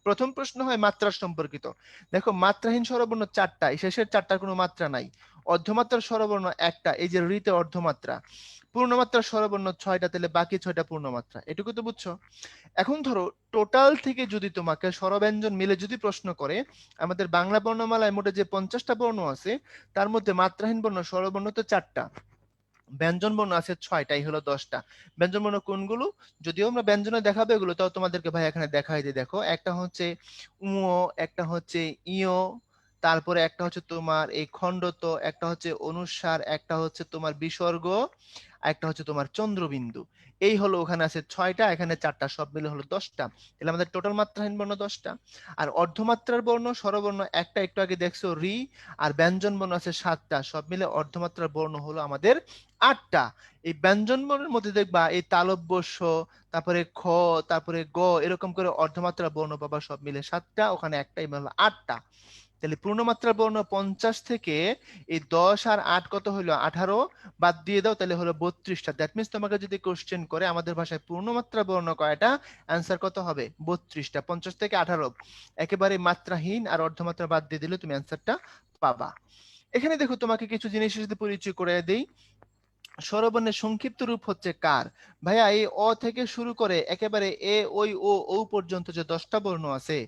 প্রথম প্রশ্ন হয় মাত্রা সম্পর্কিত। দেখো, মাত্রাহীন স্বরবর্ণ 4টা, এই শেষের 4টার কোনো মাত্রা নাই। অর্ধমাত্রার স্বরবর্ণ একটা, এই যে রিতে অর্ধমাত্রা। পূর্ণমাত্রার স্বরবর্ণ 6টা, তাহলে বাকি 6টা পূর্ণমাত্রা। এটুকু তো বুঝছো? এখন ধরো টোটাল থেকে যদি তোমাকে স্বরব্যঞ্জন মিলে যদি প্রশ্ন করে, আমাদের বাংলা বর্ণমালায় মোটে যে 50টা বর্ণ আছে, তার মধ্যে মাত্রাহীন বর্ণ স্বরবর্ণ তো 4টা, ব্যঞ্জন বর্ণ আছে 6টাই, হলো 10টা। ব্যঞ্জন বর্ণ কোনগুলো? যদিও আমরা ব্যঞ্জনে দেখাবো এগুলো, তাও তোমাদেরকে ভাই এখানে দেখাই দিয়ে দেখো। একটা হচ্ছে উও, একটা হচ্ছে ইয়, তারপরে একটা হচ্ছে তোমার এই খণ্ডত, একটা হচ্ছে অনুস্বার, একটা হচ্ছে তোমার বিসর্গ, একটা হচ্ছে তোমার চন্দ্রবিন্দু। এই হলো, ওখানে আছে 6টা, এখানে 4টা, সব মিলে হলো 10টা। তাহলে আমাদের টোটাল মাত্রাহীন বর্ণ 10টা। আর অর্ধমাত্রার বর্ণ স্বরবর্ণ একটা, একটু আগে দেখছো রি, আর ব্যঞ্জন বর্ণ আছে 7টা, সব মিলে অর্ধমাত্রার বর্ণ হলো আমাদের 8টা। এই ব্যঞ্জন বর্ণের মধ্যে দেখবা এই তালব্য স, তারপরে খ, তারপরে গ, এরকম করে অর্ধমাত্রা বর্ণ পাবা, সব মিলে 7টা, ওখানে একটাই, হলো 8টা। তাহলে পূর্ণমাত্রা বর্ণ 50 থেকে এই 10 আর 8 কত হলো? 18, বাদ দিয়ে দাও, তাহলে হলো 32টা। দ্যাট মিন্স তোমাকে যদি কোশ্চেন করে আমাদের ভাষায় পূর্ণমাত্রা বর্ণ কয়টা, অ্যান্সার কত হবে? 32টা। 50 থেকে 18 একেবারে মাত্রাহীন, আর অর্ধমাত্রা বাদ দিয়ে দিলে তুমি অ্যান্সারটা পাবা। এখানে দেখো, তোমাকে কিছু জিনিসের সাথে পরিচয় করে দেই। স্বরবর্ণের সংক্ষিপ্ত রূপ হচ্ছে কার। ভাইয়া, এই অ থেকে শুরু করে একেবারে এ ওই ও ও পর্যন্ত যে 10টা বর্ণ আছে,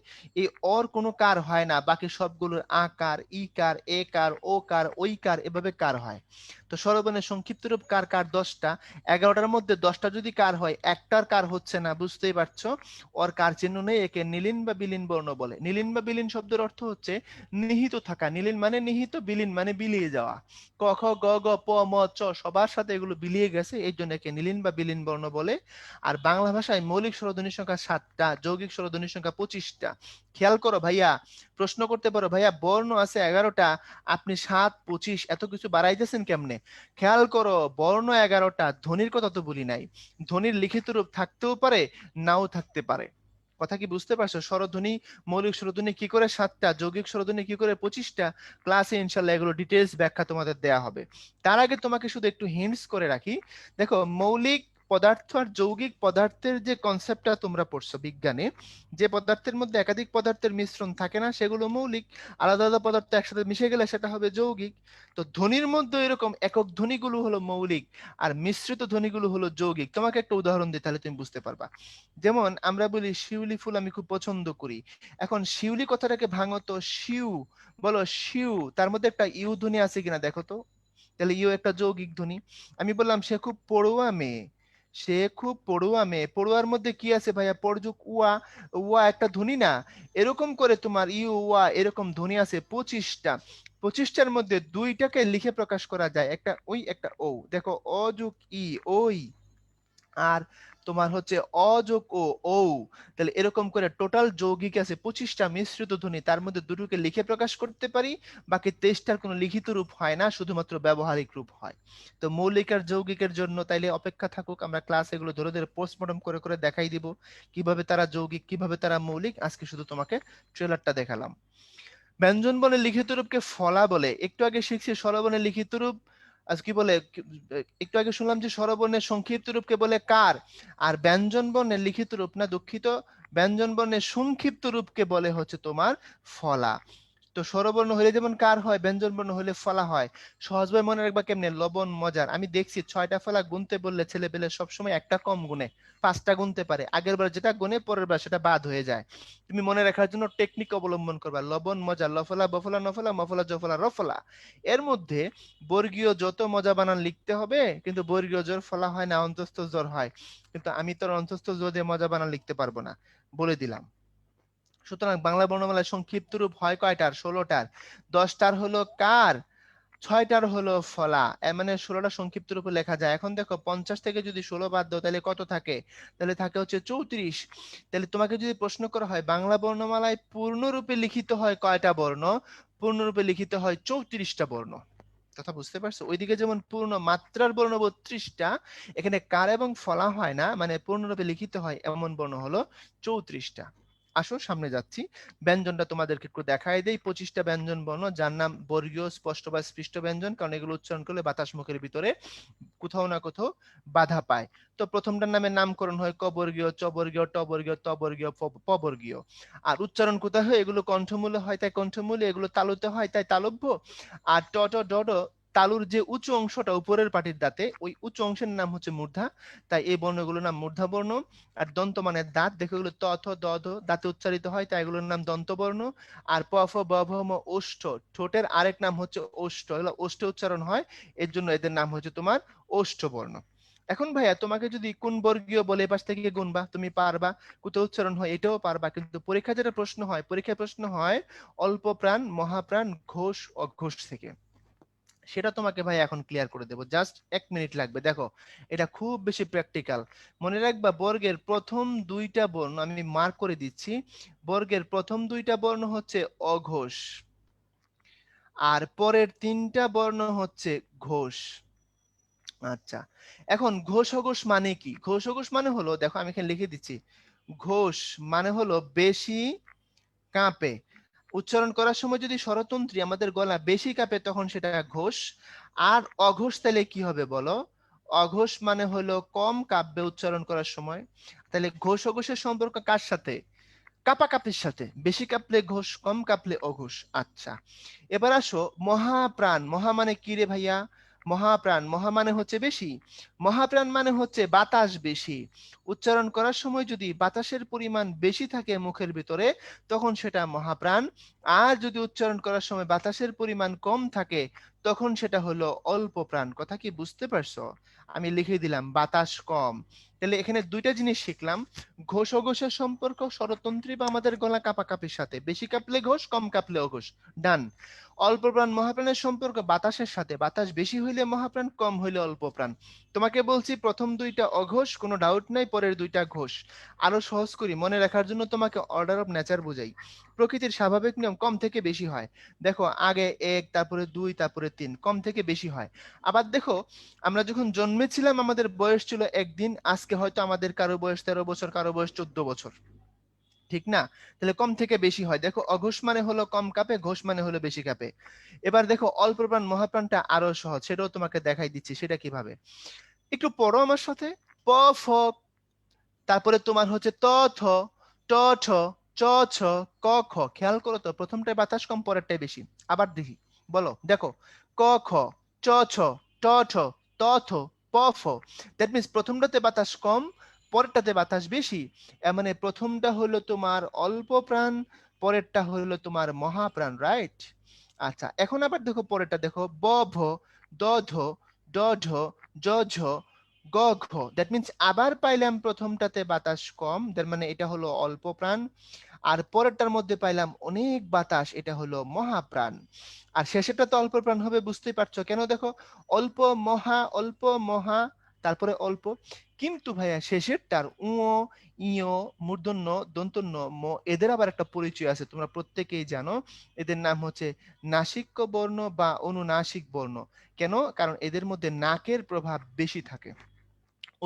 এই অর কোনো কার হয় না, বাকি সবগুলোর আ কার, ই কার, এ কার, ও কার, ওই কার, এভাবে কার হয়। তো স্বরবর্ণের সংক্ষিপ্ত রূপ কার কার 10টা। 11টার মধ্যে 10টা যদি কার হয়, একটার কার হচ্ছে না, বুঝতেই পারছো। ওর কার চিহ্ন নেই, একে নীলিন বা বিলীন বর্ণ বলে। নীলিন বা বিলীন শব্দের অর্থ হচ্ছে নিহিত থাকা। নীলিন মানে নিহিত, বিলীন মানে বিলিয়ে যাওয়া। ক খ গ গ প ম চ সবার সাথে এগুলো বিলিয়ে গেছে, এই জন্য একে নীলিন বা বিলীন বর্ণ বলে। আর বাংলা ভাষায় মৌলিক স্বরধ্বনির সংখ্যা 7টা, যৌগিক স্বরধ্বনির সংখ্যা 25টা। খেয়াল করো ভাইয়া, প্রশ্ন করতে পারো, ভাইয়া বর্ণ আছে 11টা, আপনি 7, 25 এত কিছু বাড়াইতেছেন কেমনে? খেয়াল করো, বর্ণ 11টা, ধ্বনির কথা তো বলি নাই। ধ্বনির লিখিত রূপ থাকতেও পারে, নাও থাকতে পারে। কথা কি বুঝতে পারছো? স্বরধ্বনি, মৌলিক স্বরধ্বনি কি করে 7টা, যৌগিক স্বরধ্বনি কি করে 25টা, ক্লাসে ইনশাল্লাহ এগুলো ডিটেলস ব্যাখ্যা তোমাদের দেয়া হবে। তার আগে তোমাকে শুধু একটু হিন্টস করে রাখি। দেখো, মৌলিক পদার্থ আর যৌগিক পদার্থের যে কনসেপ্টটা তোমরা পড়ছো বিজ্ঞানে, যে পদার্থের মধ্যে একাধিক পদার্থের মিশ্রণ থাকে না সেগুলো মৌলিক, আলাদা আলাদা পদার্থ একসাথে মিশে গেলে সেটা হবে যৌগিক। তো ধ্বনির মধ্যে এরকম একক ধ্বনিগুলো হলো মৌলিক আর মিশ্রিত ধ্বনিগুলো হলো যৌগিক। তোমাকে একটা উদাহরণ দিই তাহলে তুমি বুঝতে পারবা। যেমন আমরা বলি শিউলি ফুল আমি খুব পছন্দ করি। এখন শিউলি কথাটাকে ভাঙো তো শিউ, বলো শিউ, তার মধ্যে একটা ইউ ধ্বনি আছে কিনা দেখো তো, তাহলে ইউ একটা যৌগিক ধ্বনি। আমি বললাম সে খুব পড়ুয়া মেয়ে, সে খুব পড়ুয়া মেয়ে, পড়ুয়ার মধ্যে কি আছে ভাইয়া, পরযুক উয়া, উয়া একটা ধ্বনি না? এরকম করে তোমার ইউ ওয়া এরকম ধ্বনি আছে 25টা, 25টার মধ্যে 2টাকে লিখে প্রকাশ করা যায়, একটা ওই একটা ও। দেখো অ যোগ ই ওই, আর তোমার হচ্ছে অ যোগ ও ও। তাহলে এরকম করে টোটাল যৌগিক আছে 25টা মিশ্রিত ধ্বনি, তার মধ্যে দুটোকে লিখে প্রকাশ করতে পারি, বাকি 23টার কোনো লিখিত রূপ হয় না, শুধুমাত্র ব্যবহারিক রূপ হয়। তো মৌলিক আর যৌগিকের জন্য তাইলে অপেক্ষা থাকুক, আমরা ক্লাস এগুলো ধরে ধরে পোস্টমর্টম করে করে দেখাই দিব কিভাবে তারা যৌগিক কিভাবে তারা মৌলিক। আজকে শুধু তোমাকে ট্রেলারটা দেখালাম। ব্যঞ্জন বর্ণের লিখিত রূপকে ফলা বলে, একটু আগে শিখছি স্বরবর্ণের লিখিত রূপ, আজ কি বলে, একটু আগে শুনলাম যে স্বরবর্ণের সংক্ষিপ্ত রূপকে বলে কার, আর ব্যঞ্জন বর্ণের লিখিত রূপ না, দুঃখিত, ব্যঞ্জন বর্ণের সংক্ষিপ্ত রূপকে বলে হচ্ছে তোমার ফলা। তো স্বরবর্ণ হলে যেমন কার হয়, ব্যঞ্জন বর্ণ হলে ফলা হয়। সহজভাবে মনে রাখবা কেমনে, লবণ মজার। আমি দেখছি 6টা ফলা গুনতে বললে ছেলে পেলে সবসময় একটা কম গুনে, 5টা গুনতে পারে, আগের বার যেটা গুনে পরের বার সেটা বাদ হয়ে যায়। তুমি মনে রাখার জন্য টেকনিক অবলম্বন করবা, লবণ মজা, লফলা বফলা নফলা মফলা জফলা রফলা। এর মধ্যে বর্গীয় যত মজা বানান লিখতে হবে, কিন্তু বর্গীয় জোর ফলা হয় না, অন্তস্থ জোর হয়। কিন্তু আমি তোর অন্তস্থ জোর দিয়ে মজা বানান লিখতে পারবো না, বলে দিলাম। সুতরাং বাংলা বর্ণমালার সংক্ষিপ্ত রূপ হয় কয়টার, 16টার। 10টার হলো কার, 6টার হলো ফলা, এর মানে 16টা সংক্ষিপ্ত রূপে লেখা যায়। এখন দেখো 50 থেকে যদি 16 বাদ দাও তাহলে কত থাকে, তাহলে থাকে হচ্ছে 34। তাহলে তোমাকে যদি প্রশ্ন করা হয় বাংলা বর্ণমালায় পূর্ণরূপে লিখিত হয় কয়টা বর্ণ, পূর্ণরূপে লিখিত হয় 34টা বর্ণ। কথা বুঝতে পারছো? ওইদিকে যেমন পূর্ণ মাত্রার বর্ণ 32টা, এখানে কার এবং ফলা হয় না, মানে পূর্ণরূপে লিখিত হয় এমন বর্ণ হলো 34টা। আসো সামনে যাচ্ছি, ব্যঞ্জনটা তোমাদেরকে একটু দেখাই দেই। 25টা ব্যঞ্জন বর্ণ, যার নাম বর্গীয়, স্পষ্ট বা স্পৃষ্ট ব্যঞ্জন, কারণ এগুলো উচ্চারণ করলে বাতাস মুখের ভিতরে কোথাও না কোথাও বাধা পায়। তো প্রথমটার নামে নামকরণ হয় ক বর্গীয়, চ বর্গীয়, ট বর্গীয়, ত বর্গীয়, প বর্গীয়। আর উচ্চারণ কোথায় হয়, এগুলো কণ্ঠমূলে হয় তাই কণ্ঠমূলে, এগুলো তালুতে হয় তাই তালব্য। আর ট ট ড ড, তালুর যে উঁচু অংশটা উপরের পাটির দাঁতে, ওই উঁচু অংশের নাম হচ্ছে মূর্ধা, তাই এই বর্ণগুলোর নাম মূর্ধা বর্ণ। আর দন্ত মানে দাঁত, দেখো এগুলো ত থ দ ধ দাঁতে উচ্চারিত হয় তাই এগুলোর নাম দন্ত বর্ণ। আর প ফ ব ভ ম ওষ্ঠ, ঠোঁটের আরেক নাম হচ্ছে ওষ্ঠ, এগুলো ওষ্ঠে উচ্চারণ হয়, এর জন্য এদের নাম হচ্ছে তোমার ওষ্ঠ বর্ণ। এখন ভাইয়া তোমাকে যদি কোন বর্গীয় বলে এপাশ থেকে গুনবা তুমি পারবা, কোথাও উচ্চারণ হয় এটাও পারবা, কিন্তু পরীক্ষা যেটা প্রশ্ন হয়, পরীক্ষায় প্রশ্ন হয় অল্প প্রাণ, মহাপ্রাণ, ঘোষ, অঘোষ থেকে। সেটা তোমাকে ভাই এখন ক্লিয়ার করে দেবো, জাস্ট 1 মিনিট লাগবে। দেখো এটা খুব বেশি প্র্যাকটিক্যাল, মনে রাখবা বর্গের প্রথম 2টা বর্ণ আমি মার্ক করে দিচ্ছি। বর্গের প্রথম 2টা বর্ণ হচ্ছে অঘোষ, আর পরের 3টা বর্ণ হচ্ছে ঘোষ। আচ্ছা, এখন ঘোষ অঘোষ মানে কি? ঘোষ অঘোষ মানে হলো, দেখো আমি এখানে লিখে দিচ্ছি, ঘোষ মানে হলো বেশি কাঁপে। উচ্চারণ করার সময় যদি স্বরতন্ত্রী আমাদের গলা বেশি কাঁপে তখন সেটা ঘোষ। আর অঘোষ তাহলে কি হবে বলো? অঘোষ মানে হলো কম কাঁপবে উচ্চারণ করার সময়। তাহলে ঘোষ অঘোষের সম্পর্ক কার সাথে? কাপাকাপির সাথে, বেশি কাঁপলে ঘোষ, কম কাঁপলে অঘোষ। আচ্ছা, এবার আসো মহাপ্রাণ। মহা মানে কি রে ভাইয়া? মহাপ্রাণ, মহা মানে হচ্ছে বেশি, মহাপ্রাণ মানে হচ্ছে বাতাস বেশি। উচ্চারণ করার সময় যদি বাতাসের পরিমাণ বেশি থাকে মুখের ভিতরে তখন সেটা মহাপ্রাণ, আর যদি উচ্চারণ করার সময় বাতাসের পরিমাণ কম থাকে তখন সেটা হলো অল্প প্রাণ। কথা কি বুঝতে পারছো? আমি লিখে দিলাম বাতাস কম। তাহলে এখানে 2টা জিনিস শিখলাম, ঘোষ অঘোষের সম্পর্ক স্বরতন্ত্রী বা আমাদের গলা কাপাকাপির সাথে, বেশি কাঁপলে ঘোষ, কম কাঁপলে অঘোষ, ডান। অল্প প্রাণ মহাপ্রাণের সম্পর্ক বাতাসের সাথে, বাতাস বেশি হইলে মহাপ্রাণ, কম হইলে অল্প প্রাণ। তোমাকে বলছি প্রথম 2টা অঘোষ, কোনো ডাউট নাই, পরের 2টা ঘোষ। আরো সহজ করি মনে রাখার জন্য তোমাকে অর্ডার অফ নেচার বুঝাই। প্রকৃতির স্বাভাবিক নিয়ম কম থেকে বেশি হয়। দেখো আগে 1, তারপরে 2, তারপরে 3, কম থেকে বেশি হয়। আবার দেখো আমরা যখন জন্মেছিলাম আমাদের বয়স ছিল একদিন, আজকে হয়তো আমাদের কারো বয়স 13 বছর, কারো বয়স 14 বছর, ঠিক না? তাহলে কম থেকে বেশি হয়। দেখো অঘোষ মানে হলো কম কাঁপে, ঘোষ মানে হলো বেশি কাঁপে। এবার দেখো অল্প প্রাণ মহাপ্রাণটা আরো সহজ, সেটাও তোমাকে দেখাই দিচ্ছি সেটা কিভাবে। একটু পড়ো আমার সাথে, প ফ, তারপরে তোমার হচ্ছে ত থ, ট ঠ, চ ছ, ক খ। খেয়াল করো তো, প্রথমটায় বাতাস কম, পরেরটাই বেশি। আবার দেখি, বলো, দেখো, ক খ, চ ছ, ট ঠ, ত থ, প ফ। দ্যাট মিনস প্রথমটাতে বাতাস কম, পরেরটাতে বাতাস বেশি। এর মানে প্রথমটা হলো তোমার অল্প প্রাণ, পরেরটা হলো তোমার মহাপ্রাণ, রাইট? আচ্ছা, এখন আবার দেখো পরেরটা, দেখো ব ভ, দ ধ, ড ঢ, জ ঝ, গ ঘ। দ্যাট মিনস আবার পাইলাম প্রথমটাতে বাতাস কম, তার মানে এটা হলো অল্প প্রাণ, আর পরেরটার মধ্যে পাইলাম অনেক বাতাস, এটা হলো মহাপ্রাণ। আর শেষেরটা তো অল্প প্রাণ হবে, বুঝতেই পারছো কেন, দেখো অল্প মহা, অল্প মহা, তারপরে অল্প। কিন্তু ভাইয়া শেষেরটার উ, ইয়, মূর্ধন্য, দন্তন্য, ম, এদের আবার একটা পরিচয় আছে, তোমরা প্রত্যেকেই জানো। এদের নাম হচ্ছে নাসিক্য বর্ণ বা অনুনাসিক বর্ণ। কেন? কারণ এদের মধ্যে নাকের প্রভাব বেশি থাকে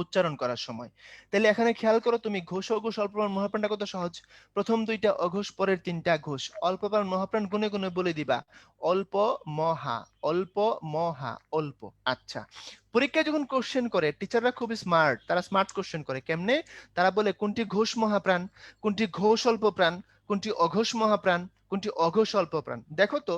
উচ্চারণ করার সময়। তাহলে এখানে খেয়াল করো তুমি, ঘোষ অঘোষ অল্পপ্রাণ মহাপ্রাণটা কত সহজ। প্রথম দুইটা অঘোষ, পরের তিনটা ঘোষ। অল্পপ্রাণ মহাপ্রাণ গুনে গুনে বলে দিবা, অল্প মহা, অল্প মহা, অল্প। আচ্ছা, পরীক্ষায় যখন কোশ্চেন করে, টিচাররা খুবই স্মার্ট, তারা স্মার্ট কোশ্চেন করে কেমনে? তারা বলে কোনটি ঘোষ মহাপ্রাণ, কোনটি ঘোষ অল্প প্রাণ, কোনটি অঘোষ মহাপ্রাণ, কোনটি অঘোষ অল্প প্রাণ। দেখো তো,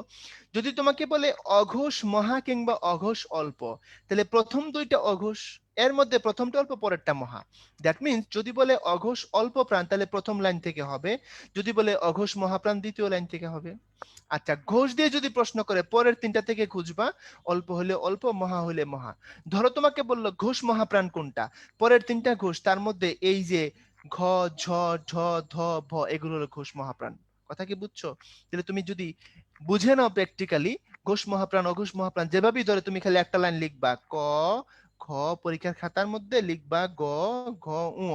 যদি তোমাকে বলে অঘোষ মহা কিংবা অঘোষ অল্প, তাহলে প্রথম দুইটা অঘোষ, এর মধ্যে প্রথমটা অল্প, পরেরটা মহা। দ্যাট মিনস যদি বলে অঘোষ অল্প প্রাণ, তাহলে প্রথম লাইন থেকে হবে। যদি বলে অঘোষ মহাপ্রাণ, দ্বিতীয় লাইন থেকে হবে। আচ্ছা, ঘোষ দিয়ে যদি প্রশ্ন করে, পরের তিনটা থেকে খুঁজবা, অল্প হলে অল্প, মহা হলে মহা। ধরো তোমাকে বললো ঘোষ মহাপ্রাণ কোনটা, পরের তিনটা ঘোষ, তার মধ্যে এই যে ঘ, ঝ, ঢ, ধ, ভ, এগুলো হলো ঘোষ মহাপ্রাণ। কথা কি বুঝছো? তাহলে তুমি যদি বুঝে নাও প্র্যাকটিক্যালি, ঘোষ মহাপ্রাণ অঘোষ মহাপ্রাণ যেভাবেই ধরে, তুমি খালি একটা লাইন লিখবা, ক খ, পরীক্ষার খাতার মধ্যে লিখবা গ, ঘ, উ।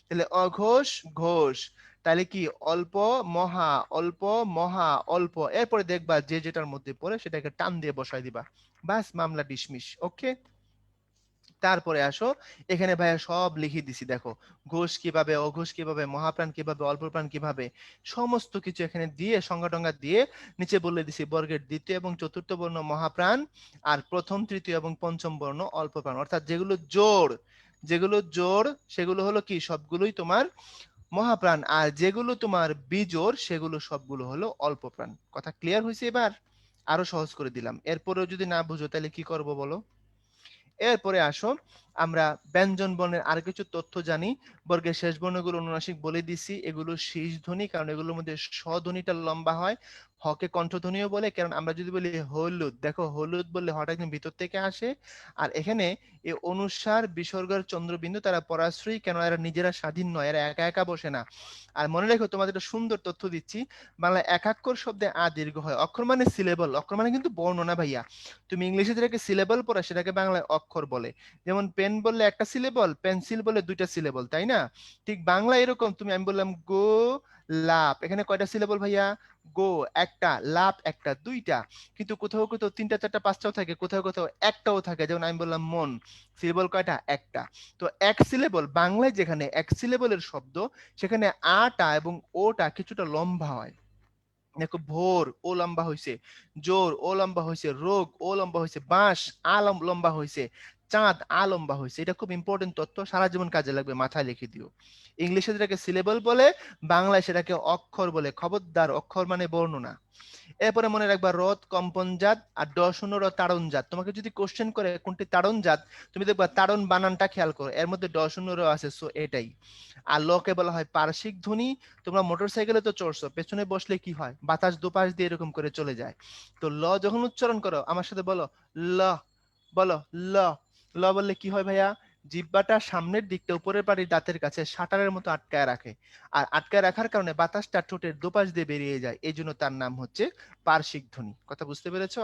তাহলে অঘোষ ঘোষ, তাহলে কি অল্প মহা, অল্প মহা, অল্প। এরপরে দেখবা যে যেটার মধ্যে পড়ে সেটাকে টান দিয়ে বসাই দিবা, বাস, মামলা ডিসমিস। ওকে, তারপরে আসো, এখানে ভাইয়া সব লিখে দিছি, দেখো ঘোষ কিভাবে, অঘোষ কিভাবে, মহাপ্রাণ কিভাবে, অল্প প্রাণ কিভাবে, সমস্ত কিছু এখানে দিয়ে সংজ্ঞা টঙ্গা দিয়ে নিচে বলে দিছি বর্গের দ্বিতীয় এবং চতুর্থ বর্ণ মহাপ্রাণ, আর প্রথম, তৃতীয় এবং পঞ্চম বর্ণ অল্প প্রাণ। অর্থাৎ যেগুলো জোড়, যেগুলো জোড় সেগুলো হলো কি, সবগুলোই তোমার মহাপ্রাণ, আর যেগুলো তোমার বিজোড় সেগুলো সবগুলো হলো অল্প প্রাণ। কথা ক্লিয়ার হয়েছে? এবার আরো সহজ করে দিলাম। এরপরেও যদি না বুঝো তাহলে কি করব বলো? এরপরে আসো, আমরা ব্যঞ্জন বর্ণের আর কিছু তথ্য জানি। বর্গের শেষ বর্ণগুলো অনুনাসিক বলে দিছি, এগুলো শীষ ধ্বনি, কারণ এগুলোর মধ্যে স ধ্বনিটা লম্বা হয়। হকে কণ্ঠধ্বনিও বলে, কারণ আমরা যদি বলি হলুদ, দেখো হলুদ বললে হটা একদম ভিতর থেকে আসে। আর এখানে এই অনুসার বিসর্গের চন্দ্রবিন্দু তারা পরাশ্রয়ী, কেন এরা নিজেরা স্বাধীন নয়, এরা একা একা বসে না। আর মনে রেখো, তোমাদের একটা সুন্দর তথ্য দিচ্ছি, বাংলা একাক্ষর শব্দে আ দীর্ঘ হয়। অক্ষর মানে সিলেবল, অক্ষর মানে কিন্তু বর্ণ না ভাইয়া। তুমি ইংলিশে যেটাকে সিলেবল পড়া, সেটাকে বাংলায় অক্ষর বলে। যেমন পেন বললে একটা সিলেবল, পেন্সিল বলে দুইটা সিলেবল, তাই না? ঠিক বাংলা এরকম, তুমি, আমি বললাম গো লাপ, এখানে কয়টা সিলেবল ভাইয়া? গো একটা, লাপ একটা, দুইটা। কিন্তু কোথাও কোথাও তিনটা, চারটা, পাঁচটাও থাকে, কোথাও কোথাও একটাও থাকে। যেমন আমি বললাম মন, সিলেবল কয়টা? একটা। তো এক সিলেবল বাংলায় যেখানে এক সিলেবলের শব্দ, সেখানে আটা এবং ওটা কিছুটা লম্বা হয়। দেখো ভোর, ও লম্বা হয়েছে, জোর, ও লম্বা হয়েছে, রোগ, ও লম্বা হয়েছে, বাঁশ, লম্বা হয়েছে, চাঁদ, লম্বা হয়েছে। এটা খুব ইম্পর্টেন্ট তথ্য, সারা জীবন কাজে লাগবে, মাথায় লিখে দিও। ইংলিশে যেটাকে সিলেবল বলে, বাংলায় সেটাকে অক্ষর বলে। খবরদার, অক্ষর মানে বর্ণনা। এরপরে মনে রাখবা রথ কম্পনজাত, আর ড শূন্য র তাড়নজাত। তোমাকে যদি কোশ্চেন করে কোনটি তাড়নজাত, তুমি দেখবা তাড়ন বানানটা খেয়াল করো, এর মধ্যে ড শূন্য র আছে, সো এটাই। আর লকে বলা হয় পার্শ্বিক ধ্বনি। তোমরা মোটরসাইকেলে তো চড়ছো, পেছনে বসলে কি হয়? বাতাস দুপাশ দিয়ে এরকম করে চলে যায়। তো ল যখন উচ্চারণ করো, আমার সাথে বলো ল, বলো ল। ল বললে কি হয় ভাইয়া? জিহ্বাটা সামনের দিকটা উপরের পাটির দাঁতের কাছে শাটারের মতো আটকায় রাখে, আর আটকায় রাখার কারণে বাতাসটা ঠোঁটের দুপাশ দিয়ে বেরিয়ে যায়, এই জন্য তার নাম হচ্ছে পার্শ্বিক ধ্বনি। কথা বুঝতে পেরেছো?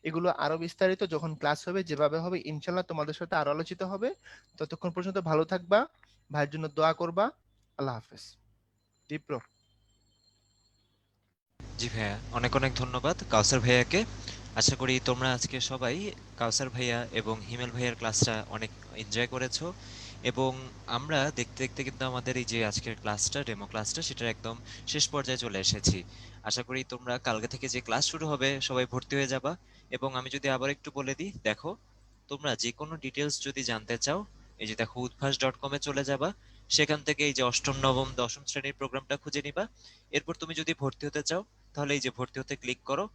এগুলো আরো বিস্তারিত যখন ক্লাস হবে, যেভাবে হবে, ইনশাল্লাহ তোমাদের সাথে আরো আলোচিত হবে। ততক্ষণ পর্যন্ত ভালো থাকবা, ভাইয়ের জন্য দোয়া করবা। আল্লাহ হাফেজ। দীপ্র। জি ভাইয়া, অনেক অনেক ধন্যবাদ কাউসার ভাইয়াকে। আশা করি তোমরা আজকে সবাই কাউসার ভাইয়া এবং হিমেল ভাইয়ার ক্লাসটা অনেক এনজয় করেছো। এবং আমরা দেখতে দেখতে কিন্তু আমাদের এই যে আজকের ক্লাসটা, ডেমো ক্লাসটা, সেটার একদম শেষ পর্যায়ে চলে এসেছি। আশা করি তোমরা কালকে থেকে যে ক্লাস শুরু হবে সবাই ভর্তি হয়ে যাবা। এবং আমি যদি আবার একটু বলে দিই, দেখো, তোমরা যে কোনো ডিটেলস যদি জানতে চাও, এই যে দেখো udbhas.com-এ চলে যাবা, সেখান থেকে এই যে অষ্টম নবম দশম শ্রেণীর প্রোগ্রামটা খুঁজে নিবা। এরপর তুমি যদি ভর্তি হতে চাও তাহলে এই যে ভর্তি হতে ক্লিক করো,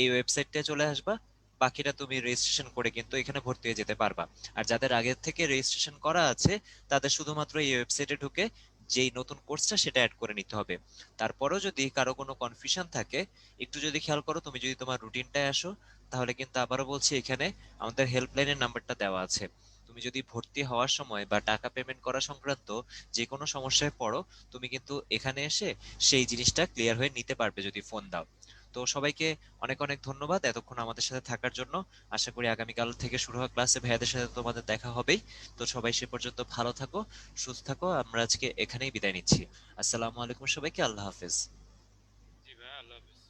এই ওয়েবসাইটটা চলে আসবা। বাকিটা তুমি রেজিস্ট্রেশন করে কিন্তু এখানে ভর্তি হয়ে যেতে পারবা। আর যাদের আগে থেকে রেজিস্ট্রেশন করা আছে তাদের শুধুমাত্র এই ওয়েবসাইটে ঢুকে যেই নতুন কোর্সটা সেটা অ্যাড করে নিতে হবে। তারপরেও যদি কারো কোনো কনফিউশন থাকে, একটু যদি খেয়াল করো, তুমি যদি তোমার রুটিনটায় আসো, তাহলে কিন্তু আবারও বলছি এখানে আমাদের হেল্পলাইনের নাম্বারটা দেওয়া আছে। তুমি যদি ভর্তি হওয়ার সময় বা টাকা পেমেন্ট করা সংক্রান্ত যে কোনো সমস্যায় পড়ো, তুমি কিন্তু এখানে এসে সেই জিনিসটা ক্লিয়ার হয়ে নিতে পারবে যদি ফোন দাও। তো সবাইকে অনেক অনেক ধন্যবাদ এতক্ষণ আমাদের সাথে থাকার জন্য। আশা করি আগামীকাল থেকে শুরু হওয়া ক্লাসে ভাইয়াদের সাথে তোমাদের দেখা হবেই। তো সবাই সে পর্যন্ত ভালো থাকো, সুস্থ থাকো। আমরা আজকে এখানেই বিদায় নিচ্ছি। আসসালামু আলাইকুম সবাইকে, আল্লাহ হাফেজ। জি ভাই, আল্লাহ হাফেজ।